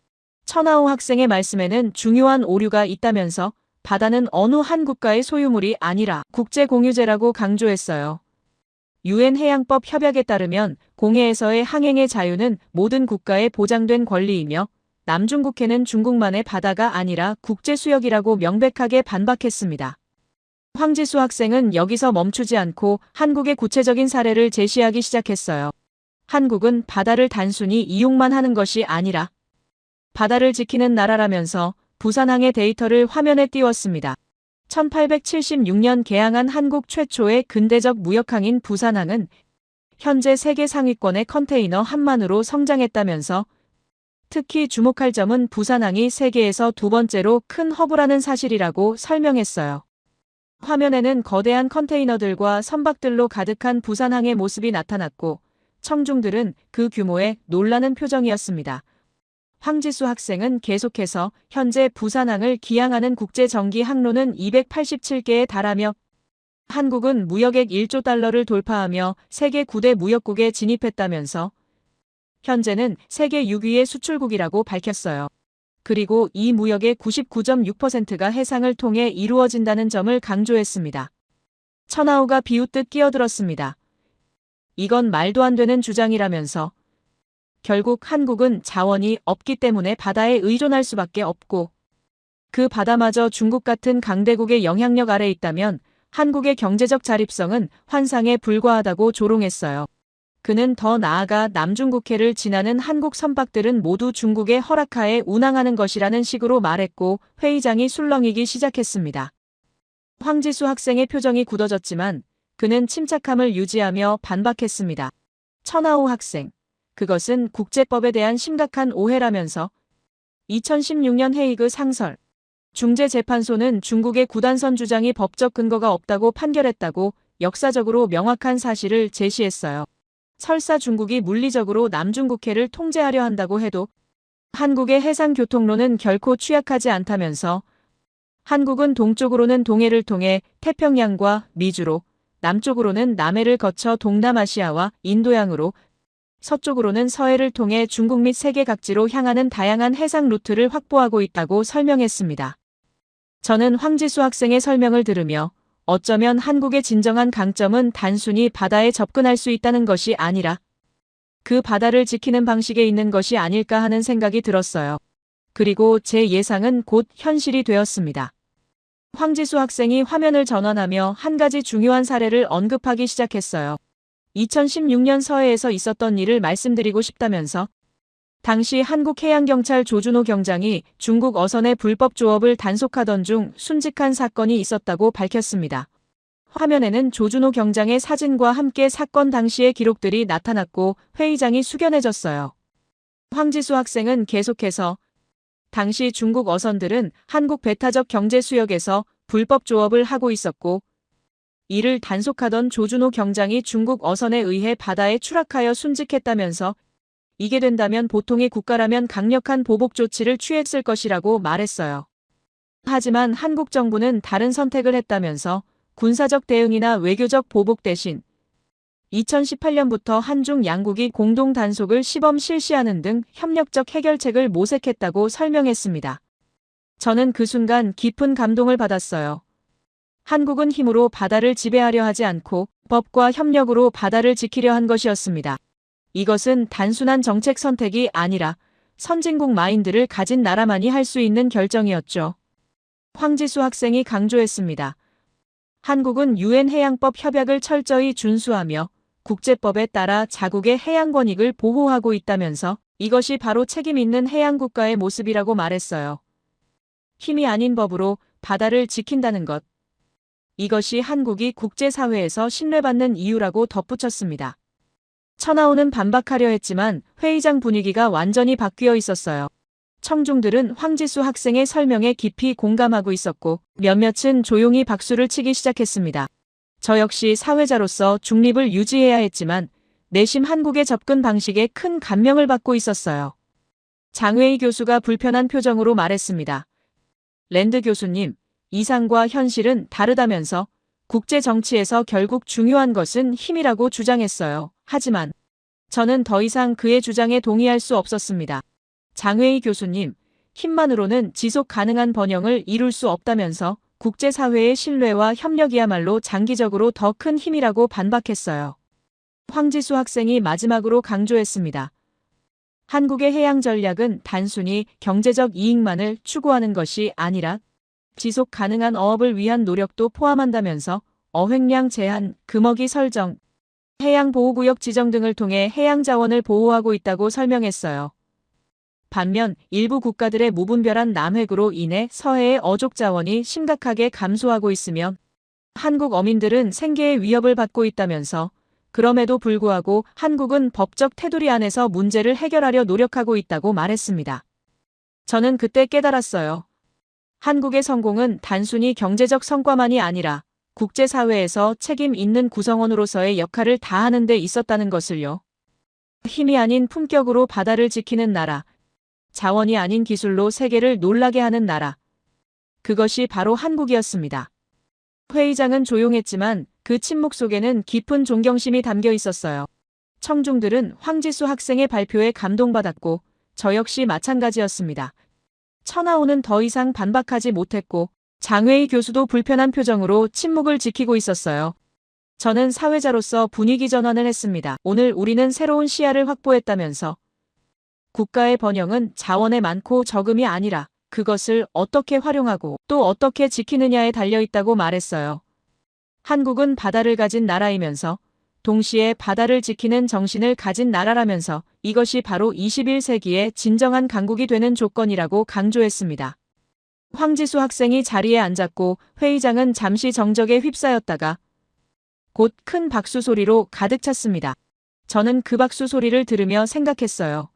천하오 학생의 말씀에는 중요한 오류가 있다면서 바다는 어느 한 국가의 소유물이 아니라 국제공유제라고 강조했어요. 유엔 해양법 협약에 따르면 공해에서의 항행의 자유는 모든 국가에 보장된 권리이며 남중국해는 중국만의 바다가 아니라 국제수역이라고 명백하게 반박했습니다. 황지수 학생은 여기서 멈추지 않고 한국의 구체적인 사례를 제시하기 시작했어요. 한국은 바다를 단순히 이용만 하는 것이 아니라 바다를 지키는 나라라면서 부산항의 데이터를 화면에 띄웠습니다. 1876년 개항한 한국 최초의 근대적 무역항인 부산항은 현재 세계 상위권의 컨테이너 항만으로 성장했다면서 특히 주목할 점은 부산항이 세계에서 두 번째로 큰 허브라는 사실이라고 설명했어요. 화면에는 거대한 컨테이너들과 선박들로 가득한 부산항의 모습이 나타났고 청중들은 그 규모에 놀라는 표정이었습니다. 황지수 학생은 계속해서 현재 부산항을 기항하는 국제 정기 항로는 287개에 달하며 한국은 무역액 1조 달러를 돌파하며 세계 9대 무역국에 진입했다면서 현재는 세계 6위의 수출국이라고 밝혔어요. 그리고 이 무역의 99.6%가 해상을 통해 이루어진다는 점을 강조했습니다. 천하오가 비웃듯 끼어들었습니다. 이건 말도 안 되는 주장이라면서 결국 한국은 자원이 없기 때문에 바다에 의존할 수밖에 없고 그 바다마저 중국 같은 강대국의 영향력 아래 있다면 한국의 경제적 자립성은 환상에 불과하다고 조롱했어요. 그는 더 나아가 남중국해를 지나는 한국 선박들은 모두 중국의 허락하에 운항하는 것이라는 식으로 말했고 회의장이 술렁이기 시작했습니다. 황지수 학생의 표정이 굳어졌지만 그는 침착함을 유지하며 반박했습니다. 천하오 학생, 그것은 국제법에 대한 심각한 오해라면서 2016년 헤이그 상설 중재재판소는 중국의 구단선 주장이 법적 근거가 없다고 판결했다고 역사적으로 명확한 사실을 제시했어요. 설사 중국이 물리적으로 남중국해를 통제하려 한다고 해도 한국의 해상교통로는 결코 취약하지 않다면서 한국은 동쪽으로는 동해를 통해 태평양과 미주로, 남쪽으로는 남해를 거쳐 동남아시아와 인도양으로, 서쪽으로는 서해를 통해 중국 및 세계 각지로 향하는 다양한 해상 루트를 확보하고 있다고 설명했습니다. 저는 황지수 학생의 설명을 들으며 어쩌면 한국의 진정한 강점은 단순히 바다에 접근할 수 있다는 것이 아니라 그 바다를 지키는 방식에 있는 것이 아닐까 하는 생각이 들었어요. 그리고 제 예상은 곧 현실이 되었습니다. 황지수 학생이 화면을 전환하며 한 가지 중요한 사례를 언급하기 시작했어요. 2016년 서해에서 있었던 일을 말씀드리고 싶다면서 당시 한국해양경찰 조준호 경장이 중국 어선의 불법 조업을 단속하던 중 순직한 사건이 있었다고 밝혔습니다. 화면에는 조준호 경장의 사진과 함께 사건 당시의 기록들이 나타났고 회의장이 숙연해졌어요. 황지수 학생은 계속해서 당시 중국 어선들은 한국 배타적 경제 수역에서 불법 조업을 하고 있었고 이를 단속하던 조준호 경장이 중국 어선에 의해 바다에 추락하여 순직했다면서 이게 된다면 보통의 국가라면 강력한 보복 조치를 취했을 것이라고 말했어요. 하지만 한국 정부는 다른 선택을 했다면서 군사적 대응이나 외교적 보복 대신 2018년부터 한중 양국이 공동 단속을 시범 실시하는 등 협력적 해결책을 모색했다고 설명했습니다. 저는 그 순간 깊은 감동을 받았어요. 한국은 힘으로 바다를 지배하려 하지 않고 법과 협력으로 바다를 지키려 한 것이었습니다. 이것은 단순한 정책 선택이 아니라 선진국 마인드를 가진 나라만이 할 수 있는 결정이었죠. 황지수 학생이 강조했습니다. 한국은 유엔 해양법 협약을 철저히 준수하며 국제법에 따라 자국의 해양 권익을 보호하고 있다면서 이것이 바로 책임 있는 해양 국가의 모습이라고 말했어요. 힘이 아닌 법으로 바다를 지킨다는 것. 이것이 한국이 국제사회에서 신뢰받는 이유라고 덧붙였습니다. 천하오는 반박하려 했지만 회의장 분위기가 완전히 바뀌어 있었어요. 청중들은 황지수 학생의 설명에 깊이 공감하고 있었고 몇몇은 조용히 박수를 치기 시작했습니다. 저 역시 사회자로서 중립을 유지해야 했지만 내심 한국의 접근 방식에 큰 감명을 받고 있었어요. 장웨이 교수가 불편한 표정으로 말했습니다. 랜드 교수님, 이상과 현실은 다르다면서 국제 정치에서 결국 중요한 것은 힘이라고 주장했어요. 하지만 저는 더 이상 그의 주장에 동의할 수 없었습니다. 장웨이 교수님, 힘만으로는 지속 가능한 번영을 이룰 수 없다면서 국제사회의 신뢰와 협력이야말로 장기적으로 더 큰 힘이라고 반박했어요. 황지수 학생이 마지막으로 강조했습니다. 한국의 해양 전략은 단순히 경제적 이익만을 추구하는 것이 아니라 지속 가능한 어업을 위한 노력도 포함한다면서 어획량 제한, 금어기 설정, 해양보호구역 지정 등을 통해 해양 자원을 보호하고 있다고 설명했어요. 반면 일부 국가들의 무분별한 남획으로 인해 서해의 어족 자원이 심각하게 감소하고 있으며 한국 어민들은 생계의 위협을 받고 있다면서 그럼에도 불구하고 한국은 법적 테두리 안에서 문제를 해결하려 노력하고 있다고 말했습니다. 저는 그때 깨달았어요. 한국의 성공은 단순히 경제적 성과만이 아니라 국제사회에서 책임 있는 구성원으로서의 역할을 다하는 데 있었다는 것을요. 힘이 아닌 품격으로 바다를 지키는 나라, 자원이 아닌 기술로 세계를 놀라게 하는 나라. 그것이 바로 한국이었습니다. 회의장은 조용했지만 그 침묵 속에는 깊은 존경심이 담겨 있었어요. 청중들은 황지수 학생의 발표에 감동받았고 저 역시 마찬가지였습니다. 천하오는 더 이상 반박하지 못했고 장웨이 교수도 불편한 표정으로 침묵을 지키고 있었어요. 저는 사회자로서 분위기 전환을 했습니다. 오늘 우리는 새로운 시야를 확보했다면서 국가의 번영은 자원의 많고 적음이 아니라 그것을 어떻게 활용하고 또 어떻게 지키느냐에 달려있다고 말했어요. 한국은 바다를 가진 나라이면서 동시에 바다를 지키는 정신을 가진 나라라면서 이것이 바로 21세기의 진정한 강국이 되는 조건이라고 강조했습니다. 황지수 학생이 자리에 앉았고 회의장은 잠시 정적에 휩싸였다가 곧 큰 박수 소리로 가득 찼습니다. 저는 그 박수 소리를 들으며 생각했어요.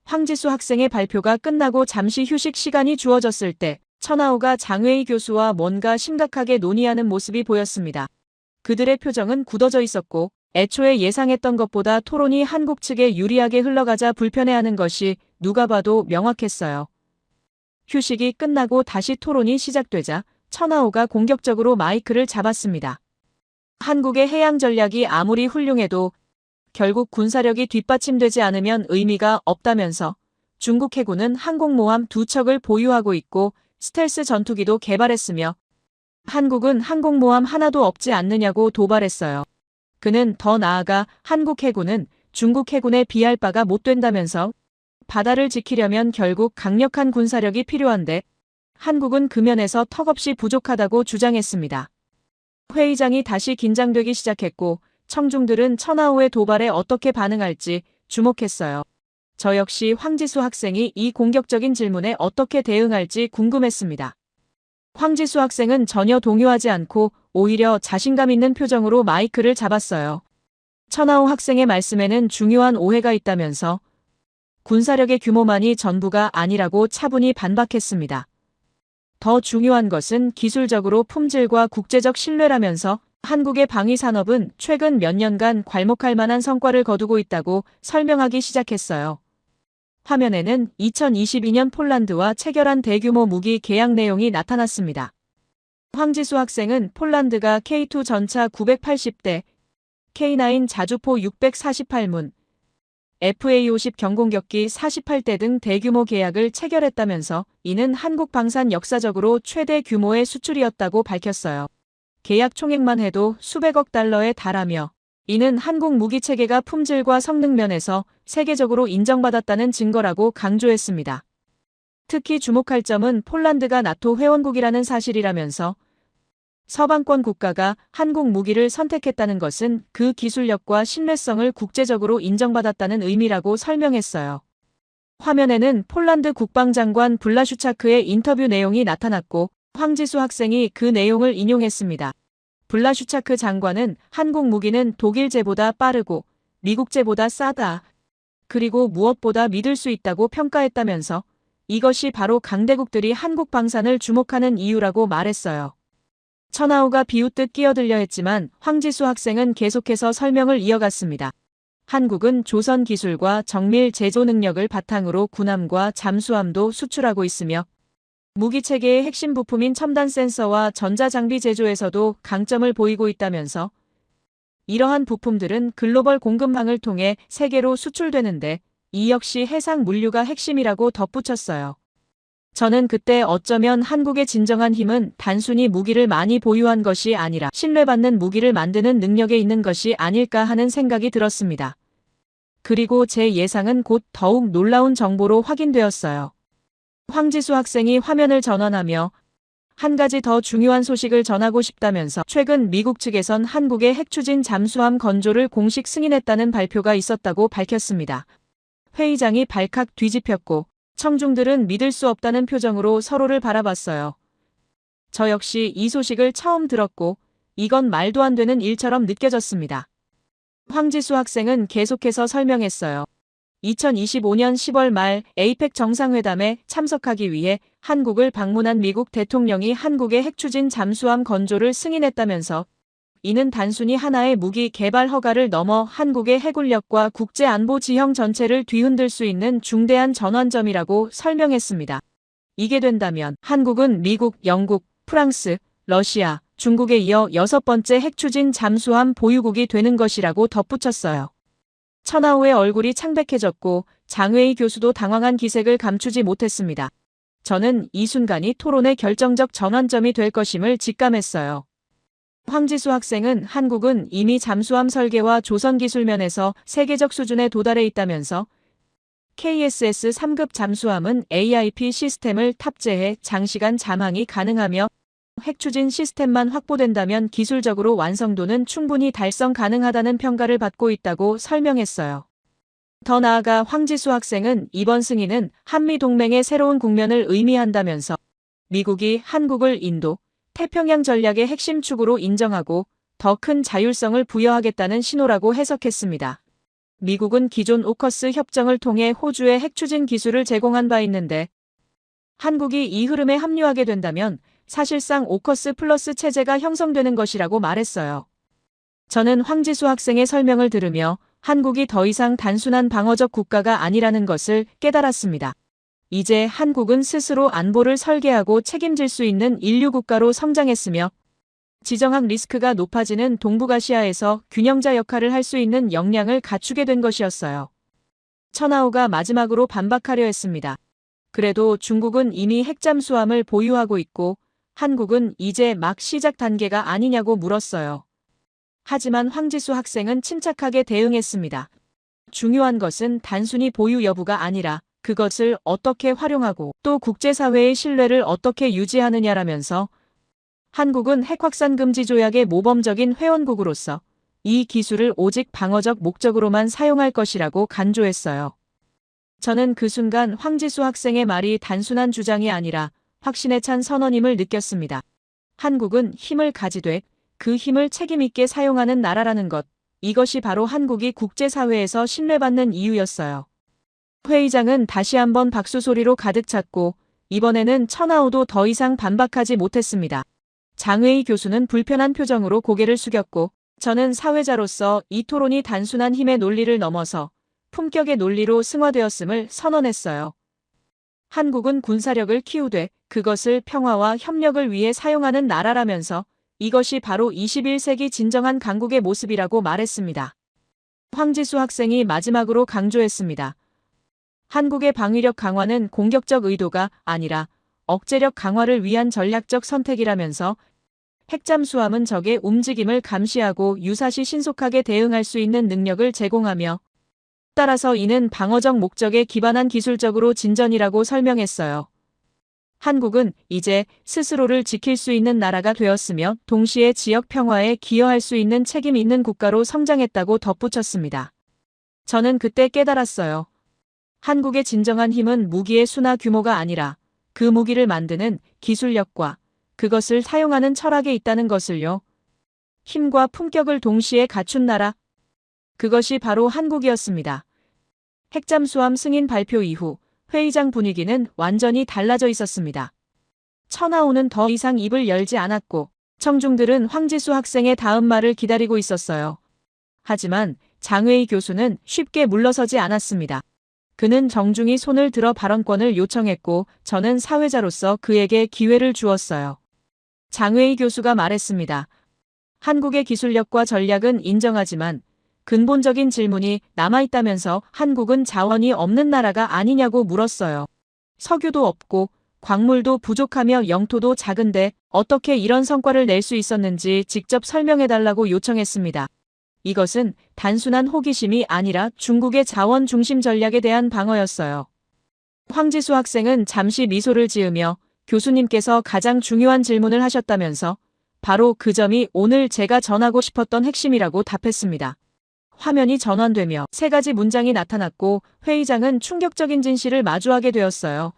황지수 학생의 발표가 끝나고 잠시 휴식 시간이 주어졌을 때 천하오가 장웨이 교수와 뭔가 심각하게 논의하는 모습이 보였습니다. 그들의 표정은 굳어져 있었고 애초에 예상했던 것보다 토론이 한국 측에 유리하게 흘러가자 불편해하는 것이 누가 봐도 명확했어요. 휴식이 끝나고 다시 토론이 시작되자 천하오가 공격적으로 마이크를 잡았습니다. 한국의 해양 전략이 아무리 훌륭해도 결국 군사력이 뒷받침되지 않으면 의미가 없다면서 중국 해군은 항공모함 2척을 보유하고 있고 스텔스 전투기도 개발했으며 한국은 항공모함 하나도 없지 않느냐고 도발했어요. 그는 더 나아가 한국 해군은 중국 해군에 비할 바가 못 된다면서 바다를 지키려면 결국 강력한 군사력이 필요한데 한국은 그 면에서 턱없이 부족하다고 주장했습니다. 회의장이 다시 긴장되기 시작했고 청중들은 천하오의 도발에 어떻게 반응할지 주목했어요. 저 역시 황지수 학생이 이 공격적인 질문에 어떻게 대응할지 궁금했습니다. 황지수 학생은 전혀 동요하지 않고 오히려 자신감 있는 표정으로 마이크를 잡았어요. 천하오 학생의 말씀에는 중요한 오해가 있다면서 군사력의 규모만이 전부가 아니라고 차분히 반박했습니다. 더 중요한 것은 기술적으로 품질과 국제적 신뢰라면서 한국의 방위 산업은 최근 몇 년간 괄목할 만한 성과를 거두고 있다고 설명하기 시작했어요. 화면에는 2022년 폴란드와 체결한 대규모 무기 계약 내용이 나타났습니다. 황지수 학생은 폴란드가 K2 전차 980대, K9 자주포 648문, FA-50 경공격기 48대 등 대규모 계약을 체결했다면서 이는 한국 방산 역사적으로 최대 규모의 수출이었다고 밝혔어요. 계약 총액만 해도 수백억 달러에 달하며 이는 한국 무기체계가 품질과 성능 면에서 세계적으로 인정받았다는 증거라고 강조했습니다. 특히 주목할 점은 폴란드가 나토 회원국이라는 사실이라면서 서방권 국가가 한국 무기를 선택했다는 것은 그 기술력과 신뢰성을 국제적으로 인정받았다는 의미라고 설명했어요. 화면에는 폴란드 국방장관 블라슈차크의 인터뷰 내용이 나타났고 황지수 학생이 그 내용을 인용했습니다. 블라슈차크 장관은 한국 무기는 독일제보다 빠르고 미국제보다 싸다. 그리고 무엇보다 믿을 수 있다고 평가했다면서 이것이 바로 강대국들이 한국 방산을 주목하는 이유라고 말했어요. 천하우가 비웃듯 끼어들려 했지만 황지수 학생은 계속해서 설명을 이어갔습니다. 한국은 조선 기술과 정밀 제조 능력을 바탕으로 군함과 잠수함도 수출하고 있으며 무기 체계의 핵심 부품인 첨단 센서와 전자장비 제조에서도 강점을 보이고 있다면서 이러한 부품들은 글로벌 공급망을 통해 세계로 수출되는데 이 역시 해상 물류가 핵심이라고 덧붙였어요. 저는 그때 어쩌면 한국의 진정한 힘은 단순히 무기를 많이 보유한 것이 아니라 신뢰받는 무기를 만드는 능력에 있는 것이 아닐까 하는 생각이 들었습니다. 그리고 제 예상은 곧 더욱 놀라운 정보로 확인되었어요. 황지수 학생이 화면을 전환하며 한 가지 더 중요한 소식을 전하고 싶다면서 최근 미국 측에선 한국의 핵추진 잠수함 건조를 공식 승인했다는 발표가 있었다고 밝혔습니다. 회의장이 발칵 뒤집혔고 청중들은 믿을 수 없다는 표정으로 서로를 바라봤어요. 저 역시 이 소식을 처음 들었고 이건 말도 안 되는 일처럼 느껴졌습니다. 황지수 학생은 계속해서 설명했어요. 2025년 10월 말 에이펙 정상회담에 참석하기 위해 한국을 방문한 미국 대통령이 한국의 핵추진 잠수함 건조를 승인했다면서 이는 단순히 하나의 무기 개발 허가를 넘어 한국의 해군력과 국제안보 지형 전체를 뒤흔들 수 있는 중대한 전환점이라고 설명했습니다. 이게 된다면 한국은 미국, 영국, 프랑스, 러시아, 중국에 이어 6번째 핵추진 잠수함 보유국이 되는 것이라고 덧붙였어요. 천하우의 얼굴이 창백해졌고 장외희 교수도 당황한 기색을 감추지 못했습니다. 저는 이 순간이 토론의 결정적 전환점이 될 것임을 직감했어요. 황지수 학생은 한국은 이미 잠수함 설계와 조선 기술 면에서 세계적 수준에 도달해 있다면서 KSS 3급 잠수함은 AIP 시스템을 탑재해 장시간 잠항이 가능하며 핵추진 시스템만 확보된다면 기술적으로 완성도는 충분히 달성 가능하다는 평가를 받고 있다고 설명했어요. 더 나아가 황지수 학생은 이번 승인은 한미동맹의 새로운 국면을 의미한다면서 미국이 한국을 인도, 태평양 전략의 핵심 축으로 인정하고 더 큰 자율성을 부여하겠다는 신호라고 해석했습니다. 미국은 기존 오커스 협정을 통해 호주에 핵추진 기술을 제공한 바 있는데 한국이 이 흐름에 합류하게 된다면 사실상 오커스 플러스 체제가 형성되는 것이라고 말했어요. 저는 황지수 학생의 설명을 들으며 한국이 더 이상 단순한 방어적 국가가 아니라는 것을 깨달았습니다. 이제 한국은 스스로 안보를 설계하고 책임질 수 있는 인류 국가로 성장했으며 지정학 리스크가 높아지는 동북아시아에서 균형자 역할을 할 수 있는 역량을 갖추게 된 것이었어요. 천하우가 마지막으로 반박하려 했습니다. 그래도 중국은 이미 핵잠수함을 보유하고 있고 한국은 이제 막 시작 단계가 아니냐고 물었어요. 하지만 황지수 학생은 침착하게 대응했습니다. 중요한 것은 단순히 보유 여부가 아니라 그것을 어떻게 활용하고 또 국제사회의 신뢰를 어떻게 유지하느냐라면서 한국은 핵확산 금지 조약의 모범적인 회원국으로서 이 기술을 오직 방어적 목적으로만 사용할 것이라고 간조했어요. 저는 그 순간 황지수 학생의 말이 단순한 주장이 아니라 확신에 찬 선언임을 느꼈습니다. 한국은 힘을 가지되 그 힘을 책임있게 사용하는 나라라는 것, 이것이 바로 한국이 국제사회에서 신뢰받는 이유였어요. 회의장은 다시 한번 박수 소리로 가득 찼고 이번에는 천하우도 더 이상 반박하지 못했습니다. 장외희 교수는 불편한 표정으로 고개를 숙였고 저는 사회자로서 이 토론이 단순한 힘의 논리를 넘어서 품격의 논리로 승화되었음을 선언했어요. 한국은 군사력을 키우되 그것을 평화와 협력을 위해 사용하는 나라라면서 이것이 바로 21세기 진정한 강국의 모습이라고 말했습니다. 황지수 학생이 마지막으로 강조했습니다. 한국의 방위력 강화는 공격적 의도가 아니라 억제력 강화를 위한 전략적 선택이라면서 핵잠수함은 적의 움직임을 감시하고 유사시 신속하게 대응할 수 있는 능력을 제공하며 따라서 이는 방어적 목적에 기반한 기술적으로 진전이라고 설명했어요. 한국은 이제 스스로를 지킬 수 있는 나라가 되었으며 동시에 지역 평화에 기여할 수 있는 책임 있는 국가로 성장했다고 덧붙였습니다. 저는 그때 깨달았어요. 한국의 진정한 힘은 무기의 수나 규모가 아니라 그 무기를 만드는 기술력과 그것을 사용하는 철학에 있다는 것을요. 힘과 품격을 동시에 갖춘 나라. 그것이 바로 한국이었습니다. 핵잠수함 승인 발표 이후 회의장 분위기는 완전히 달라져 있었습니다. 천하우는 더 이상 입을 열지 않았고 청중들은 황지수 학생의 다음 말을 기다리고 있었어요. 하지만 장웨이 교수는 쉽게 물러서지 않았습니다. 그는 정중히 손을 들어 발언권을 요청했고 저는 사회자로서 그에게 기회를 주었어요. 장웨이 교수가 말했습니다. 한국의 기술력과 전략은 인정하지만 근본적인 질문이 남아있다면서 한국은 자원이 없는 나라가 아니냐고 물었어요. 석유도 없고 광물도 부족하며 영토도 작은데 어떻게 이런 성과를 낼 수 있었는지 직접 설명해달라고 요청했습니다. 이것은 단순한 호기심이 아니라 중국의 자원 중심 전략에 대한 방어였어요. 황지수 학생은 잠시 미소를 지으며 교수님께서 가장 중요한 질문을 하셨다면서 바로 그 점이 오늘 제가 전하고 싶었던 핵심이라고 답했습니다. 화면이 전환되며 세 가지 문장이 나타났고 회의장은 충격적인 진실을 마주하게 되었어요.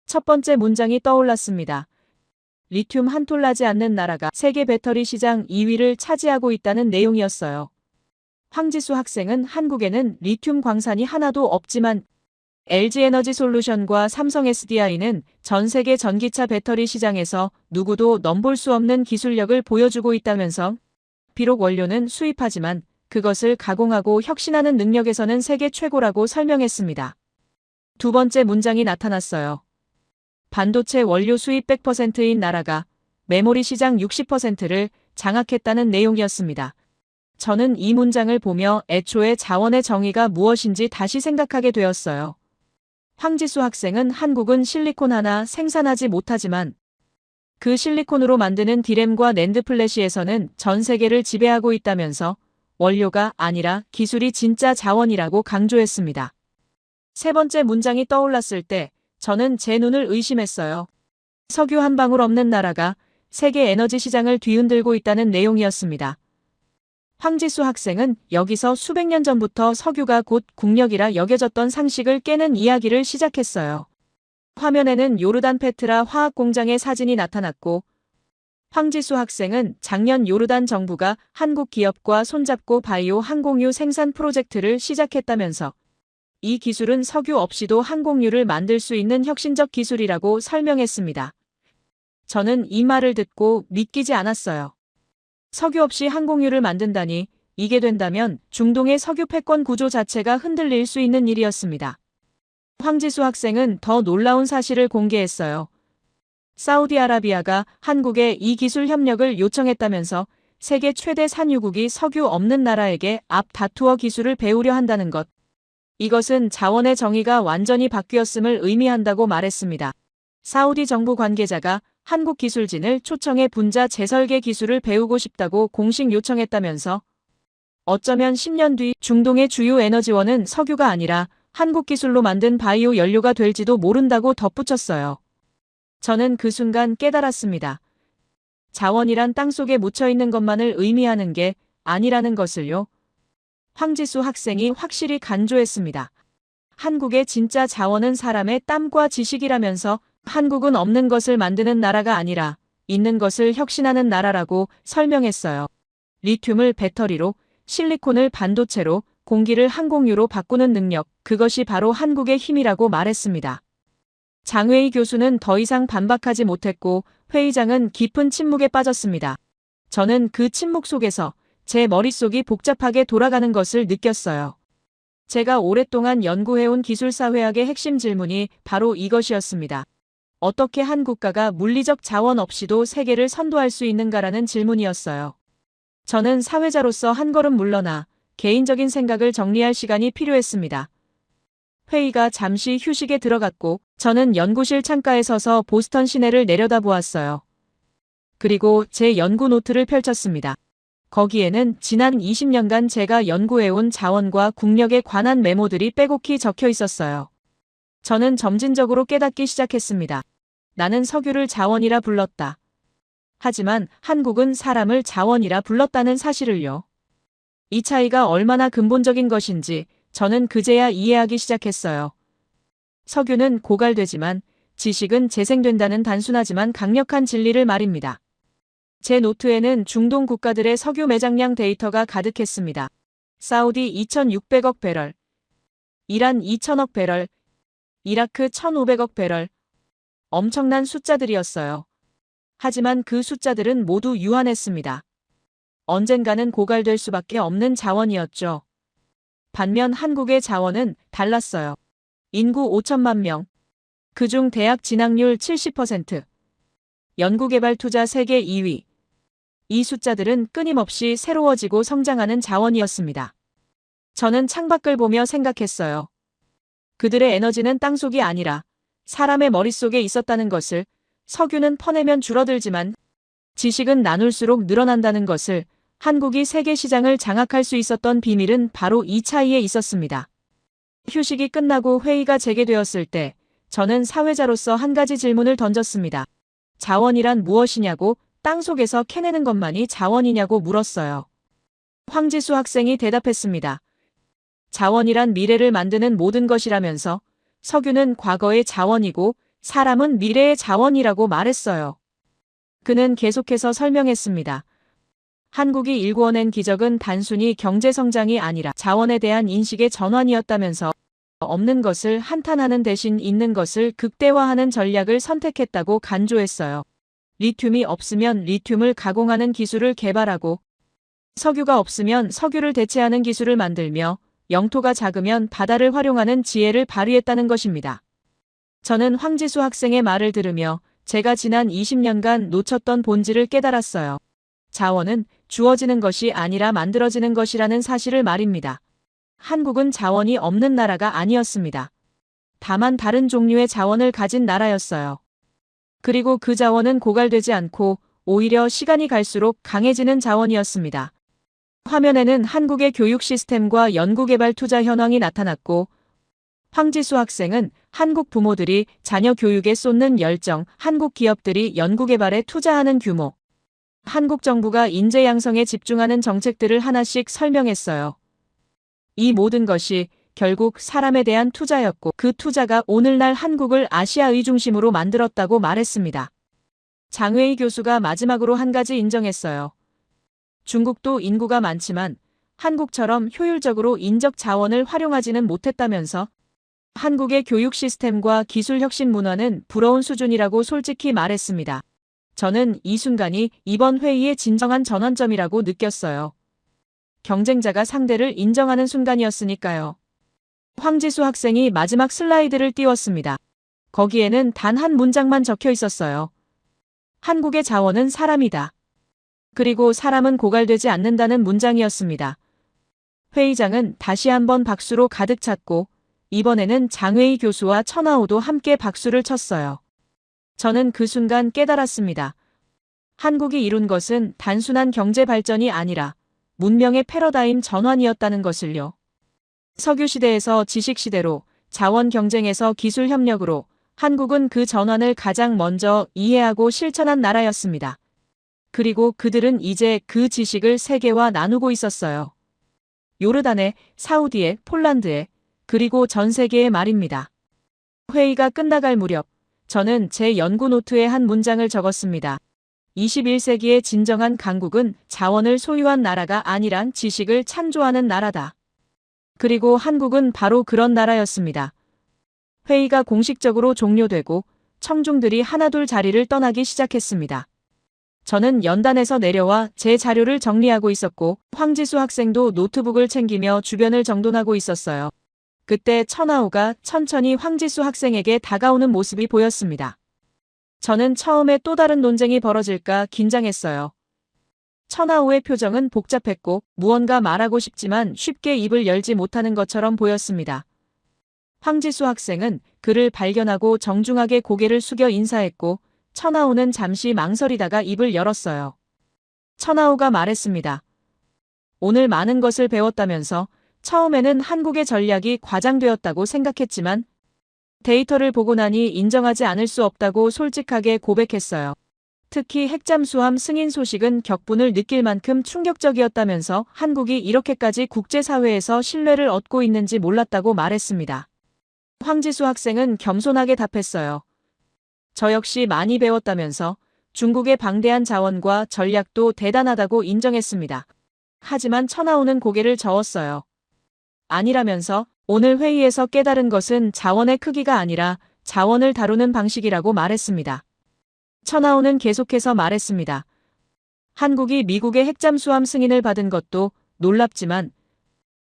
첫 번째 문장이 떠올랐습니다. 리튬 한 톨 나지 않는 나라가 세계 배터리 시장 2위를 차지하고 있다는 내용이었어요. 황지수 학생은 한국에는 리튬 광산이 하나도 없지만 LG에너지솔루션과 삼성 SDI는 전 세계 전기차 배터리 시장에서 누구도 넘볼 수 없는 기술력을 보여주고 있다면서 비록 원료는 수입하지만 그것을 가공하고 혁신하는 능력에서는 세계 최고라고 설명했습니다. 두 번째 문장이 나타났어요. 반도체 원료 수입 100%인 나라가 메모리 시장 60%를 장악했다는 내용이었습니다. 저는 이 문장을 보며 애초에 자원의 정의가 무엇인지 다시 생각하게 되었어요. 황지수 학생은 한국은 실리콘 하나 생산하지 못하지만 그 실리콘으로 만드는 디램과 낸드 플래시에서는 전 세계를 지배하고 있다면서 원료가 아니라 기술이 진짜 자원이라고 강조했습니다. 세 번째 문장이 떠올랐을 때 저는 제 눈을 의심했어요. 석유 한 방울 없는 나라가 세계 에너지 시장을 뒤흔들고 있다는 내용이었습니다. 황지수 학생은 여기서 수백 년 전부터 석유가 곧 국력이라 여겨졌던 상식을 깨는 이야기를 시작했어요. 화면에는 요르단 페트라 화학공장의 사진이 나타났고 황지수 학생은 작년 요르단 정부가 한국 기업과 손잡고 바이오 항공유 생산 프로젝트를 시작했다면서 이 기술은 석유 없이도 항공유를 만들 수 있는 혁신적 기술이라고 설명했습니다. 저는 이 말을 듣고 믿기지 않았어요. 석유 없이 항공유를 만든다니 이게 된다면 중동의 석유 패권 구조 자체가 흔들릴 수 있는 일이었습니다. 황지수 학생은 더 놀라운 사실을 공개했어요. 사우디아라비아가 한국에 이 기술 협력을 요청했다면서 세계 최대 산유국이 석유 없는 나라에게 앞다투어 기술을 배우려 한다는 것. 이것은 자원의 정의가 완전히 바뀌었음을 의미한다고 말했습니다. 사우디 정부 관계자가 한국 기술진을 초청해 분자 재설계 기술을 배우고 싶다고 공식 요청했다면서 어쩌면 10년 뒤 중동의 주요 에너지원은 석유가 아니라 한국 기술로 만든 바이오 연료가 될지도 모른다고 덧붙였어요. 저는 그 순간 깨달았습니다. 자원이란 땅속에 묻혀있는 것만을 의미하는 게 아니라는 것을요. 황지수 학생이 확실히 간조했습니다. 한국의 진짜 자원은 사람의 땀과 지식이라면서 한국은 없는 것을 만드는 나라가 아니라 있는 것을 혁신하는 나라라고 설명했어요. 리튬을 배터리로, 실리콘을 반도체로, 공기를 항공유로 바꾸는 능력, 그것이 바로 한국의 힘이라고 말했습니다. 장웨이 교수는 더 이상 반박하지 못했고 회의장은 깊은 침묵에 빠졌습니다. 저는 그 침묵 속에서 제 머릿속이 복잡하게 돌아가는 것을 느꼈어요. 제가 오랫동안 연구해온 기술사회학의 핵심 질문이 바로 이것이었습니다. 어떻게 한 국가가 물리적 자원 없이도 세계를 선도할 수 있는가라는 질문이었어요. 저는 사회자로서 한 걸음 물러나 개인적인 생각을 정리할 시간이 필요했습니다. 회의가 잠시 휴식에 들어갔고 저는 연구실 창가에 서서 보스턴 시내를 내려다보았어요. 그리고 제 연구 노트를 펼쳤습니다. 거기에는 지난 20년간 제가 연구해온 자원과 국력에 관한 메모들이 빼곡히 적혀 있었어요. 저는 점진적으로 깨닫기 시작했습니다. 나는 석유를 자원이라 불렀다. 하지만 한국은 사람을 자원이라 불렀다는 사실을요. 이 차이가 얼마나 근본적인 것인지 저는 그제야 이해하기 시작했어요. 석유는 고갈되지만 지식은 재생된다는 단순하지만 강력한 진리를 말입니다. 제 노트에는 중동 국가들의 석유 매장량 데이터가 가득했습니다. 사우디 2,600억 배럴, 이란 2,000억 배럴, 이라크 1,500억 배럴. 엄청난 숫자들이었어요. 하지만 그 숫자들은 모두 유한했습니다. 언젠가는 고갈될 수밖에 없는 자원이었죠. 반면 한국의 자원은 달랐어요. 인구 5천만 명. 그중 대학 진학률 70%. 연구개발 투자 세계 2위. 이 숫자들은 끊임없이 새로워지고 성장하는 자원이었습니다. 저는 창밖을 보며 생각했어요. 그들의 에너지는 땅속이 아니라 사람의 머릿속에 있었다는 것을, 석유는 퍼내면 줄어들지만 지식은 나눌수록 늘어난다는 것을, 한국이 세계 시장을 장악할 수 있었던 비밀은 바로 이 차이에 있었습니다. 휴식이 끝나고 회의가 재개되었을 때 저는 사회자로서 한 가지 질문을 던졌습니다. 자원이란 무엇이냐고, 땅속에서 캐내는 것만이 자원이냐고 물었어요. 황지수 학생이 대답했습니다. 자원이란 미래를 만드는 모든 것이라면서 석유는 과거의 자원이고 사람은 미래의 자원이라고 말했어요. 그는 계속해서 설명했습니다. 한국이 일구어낸 기적은 단순히 경제 성장이 아니라 자원에 대한 인식의 전환이었다면서 없는 것을 한탄하는 대신 있는 것을 극대화하는 전략을 선택했다고 간조했어요. 리튬이 없으면 리튬을 가공하는 기술을 개발하고, 석유가 없으면 석유를 대체하는 기술을 만들며, 영토가 작으면 바다를 활용하는 지혜를 발휘했다는 것입니다. 저는 황지수 학생의 말을 들으며 제가 지난 20년간 놓쳤던 본질을 깨달았어요. 자원은 주어지는 것이 아니라 만들어지는 것이라는 사실을 말입니다. 한국은 자원이 없는 나라가 아니었습니다. 다만 다른 종류의 자원을 가진 나라였어요. 그리고 그 자원은 고갈되지 않고 오히려 시간이 갈수록 강해지는 자원이었습니다. 화면에는 한국의 교육 시스템과 연구개발 투자 현황이 나타났고, 황지수 학생은 한국 부모들이 자녀 교육에 쏟는 열정, 한국 기업들이 연구개발에 투자하는 규모, 한국 정부가 인재 양성에 집중하는 정책들을 하나씩 설명했어요. 이 모든 것이 결국 사람에 대한 투자였고, 그 투자가 오늘날 한국을 아시아의 중심으로 만들었다고 말했습니다. 장웨이 교수가 마지막으로 한 가지 인정했어요. 중국도 인구가 많지만 한국처럼 효율적으로 인적 자원을 활용하지는 못했다면서, 한국의 교육 시스템과 기술 혁신 문화는 부러운 수준이라고 솔직히 말했습니다. 저는 이 순간이 이번 회의의 진정한 전환점이라고 느꼈어요. 경쟁자가 상대를 인정하는 순간이었으니까요. 황지수 학생이 마지막 슬라이드를 띄웠습니다. 거기에는 단 한 문장만 적혀 있었어요. 한국의 자원은 사람이다. 그리고 사람은 고갈되지 않는다는 문장이었습니다. 회의장은 다시 한번 박수로 가득 찼고, 이번에는 장웨이 교수와 천하오도 함께 박수를 쳤어요. 저는 그 순간 깨달았습니다. 한국이 이룬 것은 단순한 경제 발전이 아니라 문명의 패러다임 전환이었다는 것을요. 석유 시대에서 지식 시대로, 자원 경쟁에서 기술 협력으로 한국은 그 전환을 가장 먼저 이해하고 실천한 나라였습니다. 그리고 그들은 이제 그 지식을 세계와 나누고 있었어요. 요르단에, 사우디에, 폴란드에, 그리고 전 세계에 말입니다. 회의가 끝나갈 무렵 저는 제 연구 노트에 한 문장을 적었습니다. 21세기의 진정한 강국은 자원을 소유한 나라가 아니란 지식을 찬조하는 나라다. 그리고 한국은 바로 그런 나라였습니다. 회의가 공식적으로 종료되고 청중들이 하나둘 자리를 떠나기 시작했습니다. 저는 연단에서 내려와 제 자료를 정리하고 있었고, 황지수 학생도 노트북을 챙기며 주변을 정돈하고 있었어요. 그때 천하오가 천천히 황지수 학생에게 다가오는 모습이 보였습니다. 저는 처음에 또 다른 논쟁이 벌어질까 긴장했어요. 천하오의 표정은 복잡했고 무언가 말하고 싶지만 쉽게 입을 열지 못하는 것처럼 보였습니다. 황지수 학생은 그를 발견하고 정중하게 고개를 숙여 인사했고, 천하오는 잠시 망설이다가 입을 열었어요. 천하오가 말했습니다. 오늘 많은 것을 배웠다면서 처음에는 한국의 전략이 과장되었다고 생각했지만 데이터를 보고 나니 인정하지 않을 수 없다고 솔직하게 고백했어요. 특히 핵잠수함 승인 소식은 격분을 느낄 만큼 충격적이었다면서 한국이 이렇게까지 국제사회에서 신뢰를 얻고 있는지 몰랐다고 말했습니다. 황지수 학생은 겸손하게 답했어요. 저 역시 많이 배웠다면서 중국의 방대한 자원과 전략도 대단하다고 인정했습니다. 하지만 천하오는 고개를 저었어요. 아니라면서 오늘 회의에서 깨달은 것은 자원의 크기가 아니라 자원을 다루는 방식이라고 말했습니다. 천하우는 계속해서 말했습니다. 한국이 미국의 핵잠수함 승인을 받은 것도 놀랍지만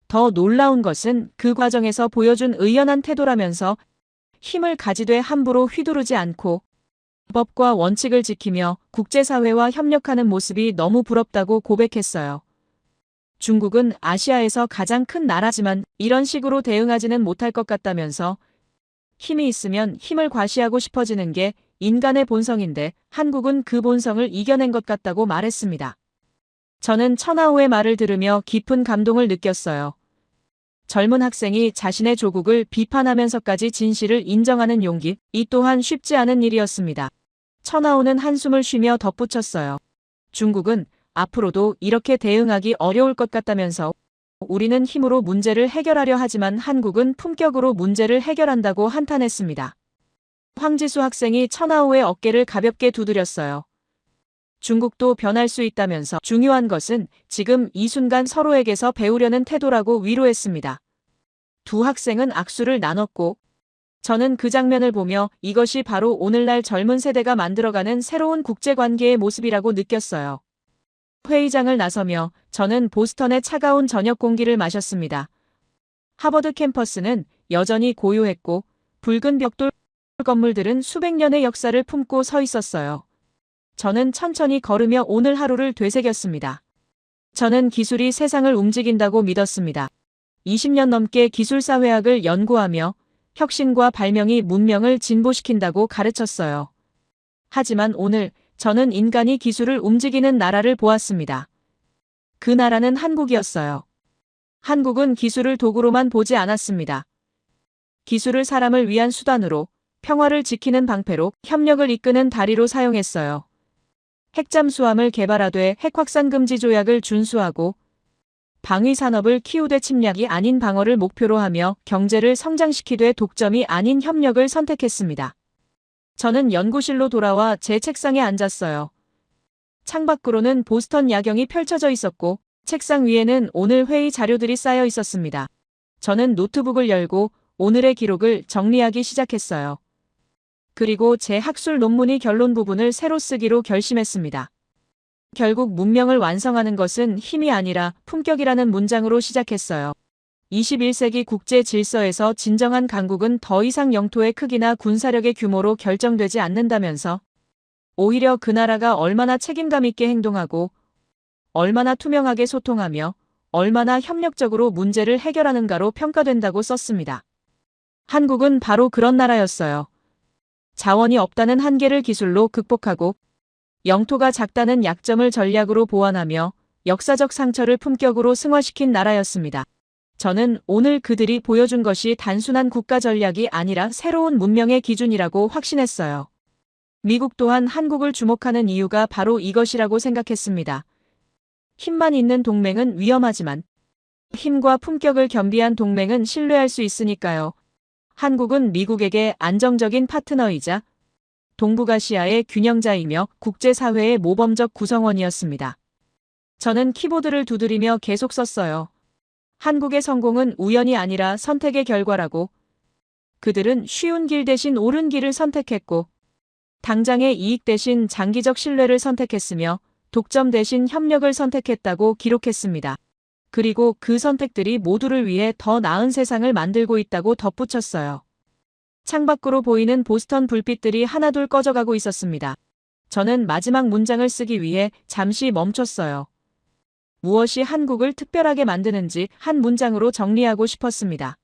더 놀라운 것은 그 과정에서 보여준 의연한 태도라면서 힘을 가지되 함부로 휘두르지 않고 법과 원칙을 지키며 국제사회와 협력하는 모습이 너무 부럽다고 고백했어요. 중국은 아시아에서 가장 큰 나라지만 이런 식으로 대응하지는 못할 것 같다면서 힘이 있으면 힘을 과시하고 싶어지는 게 인간의 본성인데 한국은 그 본성을 이겨낸 것 같다고 말했습니다. 저는 천하우의 말을 들으며 깊은 감동을 느꼈어요. 젊은 학생이 자신의 조국을 비판하면서까지 진실을 인정하는 용기, 이 또한 쉽지 않은 일이었습니다. 천하우는 한숨을 쉬며 덧붙였어요. 중국은 앞으로도 이렇게 대응하기 어려울 것 같다면서 우리는 힘으로 문제를 해결하려 하지만 한국은 품격으로 문제를 해결한다고 한탄했습니다. 황지수 학생이 천하우의 어깨를 가볍게 두드렸어요. 중국도 변할 수 있다면서 중요한 것은 지금 이 순간 서로에게서 배우려는 태도라고 위로했습니다. 두 학생은 악수를 나눴고 저는 그 장면을 보며 이것이 바로 오늘날 젊은 세대가 만들어가는 새로운 국제관계의 모습이라고 느꼈어요. 회의장을 나서며 저는 보스턴의 차가운 저녁 공기를 마셨습니다. 하버드 캠퍼스는 여전히 고요했고 붉은 벽돌 건물들은 수백 년의 역사를 품고 서 있었어요. 저는 천천히 걸으며 오늘 하루를 되새겼습니다. 저는 기술이 세상을 움직인다고 믿었습니다. 20년 넘게 기술사회학을 연구하며 혁신과 발명이 문명을 진보시킨다고 가르쳤어요. 하지만 오늘 저는 인간이 기술을 움직이는 나라를 보았습니다. 그 나라는 한국이었어요. 한국은 기술을 도구로만 보지 않았습니다. 기술을 사람을 위한 수단으로, 평화를 지키는 방패로, 협력을 이끄는 다리로 사용했어요. 핵잠수함을 개발하되 핵확산 금지 조약을 준수하고 방위산업을 키우되 침략이 아닌 방어를 목표로 하며 경제를 성장시키되 독점이 아닌 협력을 선택했습니다. 저는 연구실로 돌아와 제 책상에 앉았어요. 창밖으로는 보스턴 야경이 펼쳐져 있었고 책상 위에는 오늘 회의 자료들이 쌓여 있었습니다. 저는 노트북을 열고 오늘의 기록을 정리하기 시작했어요. 그리고 제 학술 논문의 결론 부분을 새로 쓰기로 결심했습니다. 결국 문명을 완성하는 것은 힘이 아니라 품격이라는 문장으로 시작했어요. 21세기 국제 질서에서 진정한 강국은 더 이상 영토의 크기나 군사력의 규모로 결정되지 않는다면서 오히려 그 나라가 얼마나 책임감 있게 행동하고 얼마나 투명하게 소통하며 얼마나 협력적으로 문제를 해결하는가로 평가된다고 썼습니다. 한국은 바로 그런 나라였어요. 자원이 없다는 한계를 기술로 극복하고 영토가 작다는 약점을 전략으로 보완하며 역사적 상처를 품격으로 승화시킨 나라였습니다. 저는 오늘 그들이 보여준 것이 단순한 국가 전략이 아니라 새로운 문명의 기준이라고 확신했어요. 미국 또한 한국을 주목하는 이유가 바로 이것이라고 생각했습니다. 힘만 있는 동맹은 위험하지만 힘과 품격을 겸비한 동맹은 신뢰할 수 있으니까요. 한국은 미국에게 안정적인 파트너이자 동북아시아의 균형자이며 국제사회의 모범적 구성원이었습니다. 저는 키보드를 두드리며 계속 썼어요. 한국의 성공은 우연이 아니라 선택의 결과라고. 그들은 쉬운 길 대신 옳은 길을 선택했고 당장의 이익 대신 장기적 신뢰를 선택했으며 독점 대신 협력을 선택했다고 기록했습니다. 그리고 그 선택들이 모두를 위해 더 나은 세상을 만들고 있다고 덧붙였어요. 창밖으로 보이는 보스턴 불빛들이 하나둘 꺼져가고 있었습니다. 저는 마지막 문장을 쓰기 위해 잠시 멈췄어요. 무엇이 한국을 특별하게 만드는지 한 문장으로 정리하고 싶었습니다.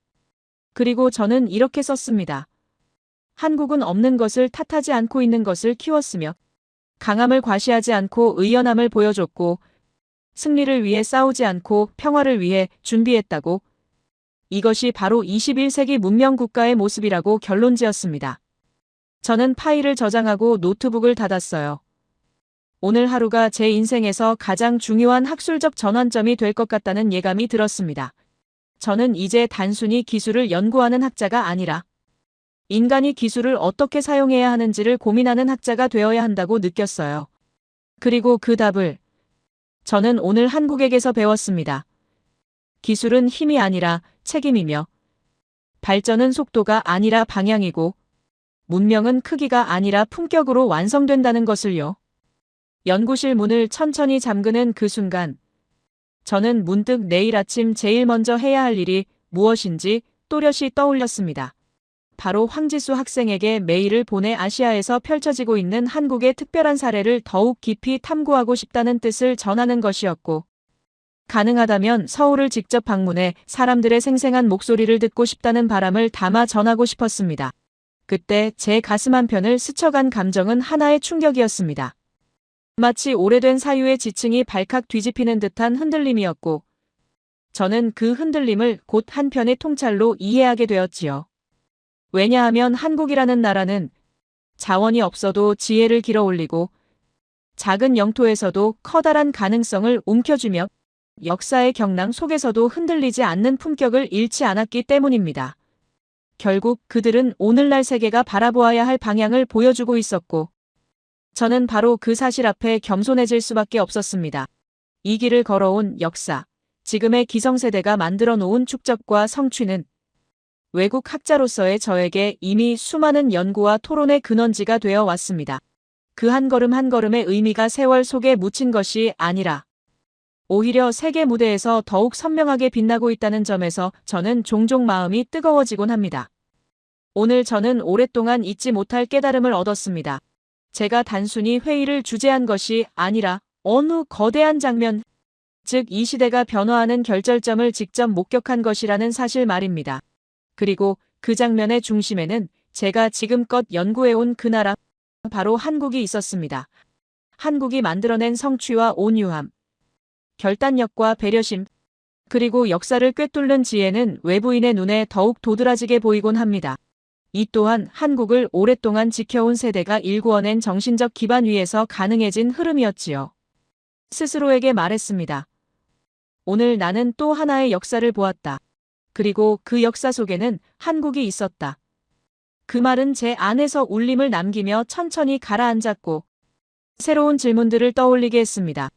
그리고 저는 이렇게 썼습니다. 한국은 없는 것을 탓하지 않고 있는 것을 키웠으며 강함을 과시하지 않고 의연함을 보여줬고 승리를 위해 싸우지 않고 평화를 위해 준비했다고. 이것이 바로 21세기 문명 국가의 모습이라고 결론지었습니다. 저는 파일을 저장하고 노트북을 닫았어요. 오늘 하루가 제 인생에서 가장 중요한 학술적 전환점이 될 것 같다는 예감이 들었습니다. 저는 이제 단순히 기술을 연구하는 학자가 아니라 인간이 기술을 어떻게 사용해야 하는지를 고민하는 학자가 되어야 한다고 느꼈어요. 그리고 그 답을 저는 오늘 한국에게서 배웠습니다. 기술은 힘이 아니라 책임이며 발전은 속도가 아니라 방향이고 문명은 크기가 아니라 품격으로 완성된다는 것을요. 연구실 문을 천천히 잠그는 그 순간, 저는 문득 내일 아침 제일 먼저 해야 할 일이 무엇인지 또렷이 떠올렸습니다. 바로 황지수 학생에게 메일을 보내 아시아에서 펼쳐지고 있는 한국의 특별한 사례를 더욱 깊이 탐구하고 싶다는 뜻을 전하는 것이었고, 가능하다면 서울을 직접 방문해 사람들의 생생한 목소리를 듣고 싶다는 바람을 담아 전하고 싶었습니다. 그때 제 가슴 한편을 스쳐간 감정은 하나의 충격이었습니다. 마치 오래된 사유의 지층이 발칵 뒤집히는 듯한 흔들림이었고, 저는 그 흔들림을 곧 한편의 통찰로 이해하게 되었지요. 왜냐하면 한국이라는 나라는 자원이 없어도 지혜를 길어올리고 작은 영토에서도 커다란 가능성을 움켜쥐며 역사의 경랑 속에서도 흔들리지 않는 품격을 잃지 않았기 때문입니다. 결국 그들은 오늘날 세계가 바라보아야 할 방향을 보여주고 있었고, 저는 바로 그 사실 앞에 겸손해질 수밖에 없었습니다. 이 길을 걸어온 역사, 지금의 기성세대가 만들어 놓은 축적과 성취는 외국 학자로서의 저에게 이미 수많은 연구와 토론의 근원지가 되어 왔습니다. 그 한 걸음 한 걸음의 의미가 세월 속에 묻힌 것이 아니라 오히려 세계 무대에서 더욱 선명하게 빛나고 있다는 점에서 저는 종종 마음이 뜨거워지곤 합니다. 오늘 저는 오랫동안 잊지 못할 깨달음을 얻었습니다. 제가 단순히 회의를 주재한 것이 아니라 어느 거대한 장면, 즉 이 시대가 변화하는 결절점을 직접 목격한 것이라는 사실 말입니다. 그리고 그 장면의 중심에는 제가 지금껏 연구해온 그 나라, 바로 한국이 있었습니다. 한국이 만들어낸 성취와 온유함, 결단력과 배려심, 그리고 역사를 꿰뚫는 지혜는 외부인의 눈에 더욱 도드라지게 보이곤 합니다. 이 또한 한국을 오랫동안 지켜온 세대가 일구어낸 정신적 기반 위에서 가능해진 흐름이었지요. 스스로에게 말했습니다. 오늘 나는 또 하나의 역사를 보았다. 그리고 그 역사 속에는 한국이 있었다. 그 말은 제 안에서 울림을 남기며 천천히 가라앉았고, 새로운 질문들을 떠올리게 했습니다.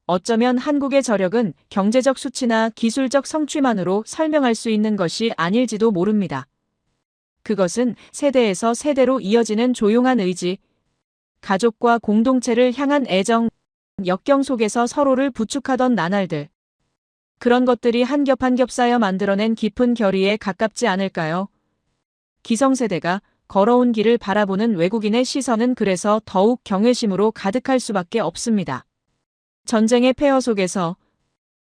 어쩌면 한국의 저력은 경제적 수치나 기술적 성취만으로 설명할 수 있는 것이 아닐지도 모릅니다. 그것은 세대에서 세대로 이어지는 조용한 의지, 가족과 공동체를 향한 애정, 역경 속에서 서로를 부축하던 나날들, 그런 것들이 한 겹 한 겹 쌓여 만들어낸 깊은 결의에 가깝지 않을까요? 기성세대가 걸어온 길을 바라보는 외국인의 시선은 그래서 더욱 경외심으로 가득할 수밖에 없습니다. 전쟁의 폐허 속에서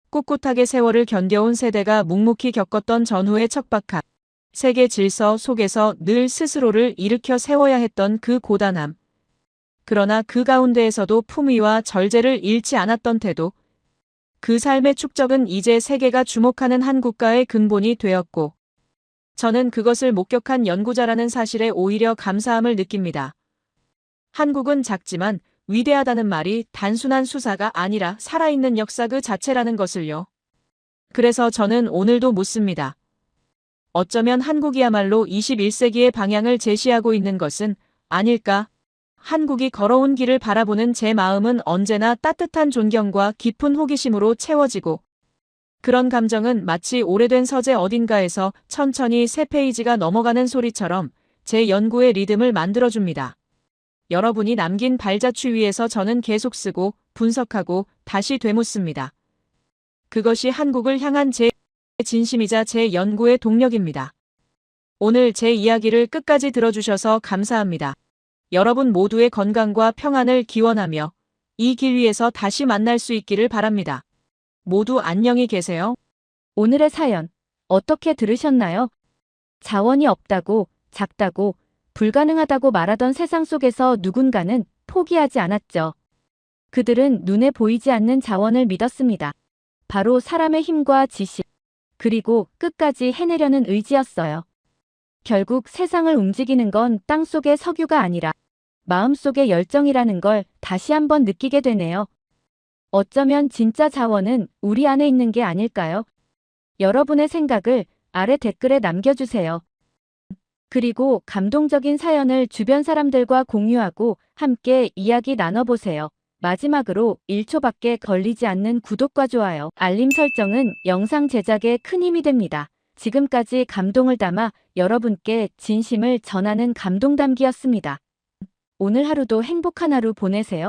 꿋꿋하게 세월을 견뎌온 세대가 묵묵히 겪었던 전후의 척박함, 세계 질서 속에서 늘 스스로를 일으켜 세워야 했던 그 고단함. 그러나 그 가운데에서도 품위와 절제를 잃지 않았던 태도. 그 삶의 축적은 이제 세계가 주목하는 한 국가의 근본이 되었고, 저는 그것을 목격한 연구자라는 사실에 오히려 감사함을 느낍니다. 한국은 작지만 위대하다는 말이 단순한 수사가 아니라 살아있는 역사 그 자체라는 것을요. 그래서 저는 오늘도 묻습니다. 어쩌면 한국이야말로 21세기의 방향을 제시하고 있는 것은 아닐까? 한국이 걸어온 길을 바라보는 제 마음은 언제나 따뜻한 존경과 깊은 호기심으로 채워지고, 그런 감정은 마치 오래된 서재 어딘가에서 천천히 새 페이지가 넘어가는 소리처럼 제 연구의 리듬을 만들어줍니다. 여러분이 남긴 발자취 위에서 저는 계속 쓰고 분석하고 다시 되묻습니다. 그것이 한국을 향한 제 진심이자 제 연구의 동력입니다. 오늘 제 이야기를 끝까지 들어주셔서 감사합니다. 여러분 모두의 건강과 평안을 기원하며 이 길 위에서 다시 만날 수 있기를 바랍니다. 모두 안녕히 계세요. 오늘의 사연 어떻게 들으셨나요? 자원이 없다고, 작다고, 불가능하다고 말하던 세상 속에서 누군가는 포기하지 않았죠. 그들은 눈에 보이지 않는 자원을 믿었습니다. 바로 사람의 힘과 지식, 그리고 끝까지 해내려는 의지였어요. 결국 세상을 움직이는 건 땅속의 석유가 아니라 마음속의 열정이라는 걸 다시 한번 느끼게 되네요. 어쩌면 진짜 자원은 우리 안에 있는 게 아닐까요? 여러분의 생각을 아래 댓글에 남겨주세요. 그리고 감동적인 사연을 주변 사람들과 공유하고 함께 이야기 나눠보세요. 마지막으로 1초밖에 걸리지 않는 구독과 좋아요, 알림 설정은 영상 제작에 큰 힘이 됩니다. 지금까지 감동을 담아 여러분께 진심을 전하는 감동담기였습니다. 오늘 하루도 행복한 하루 보내세요.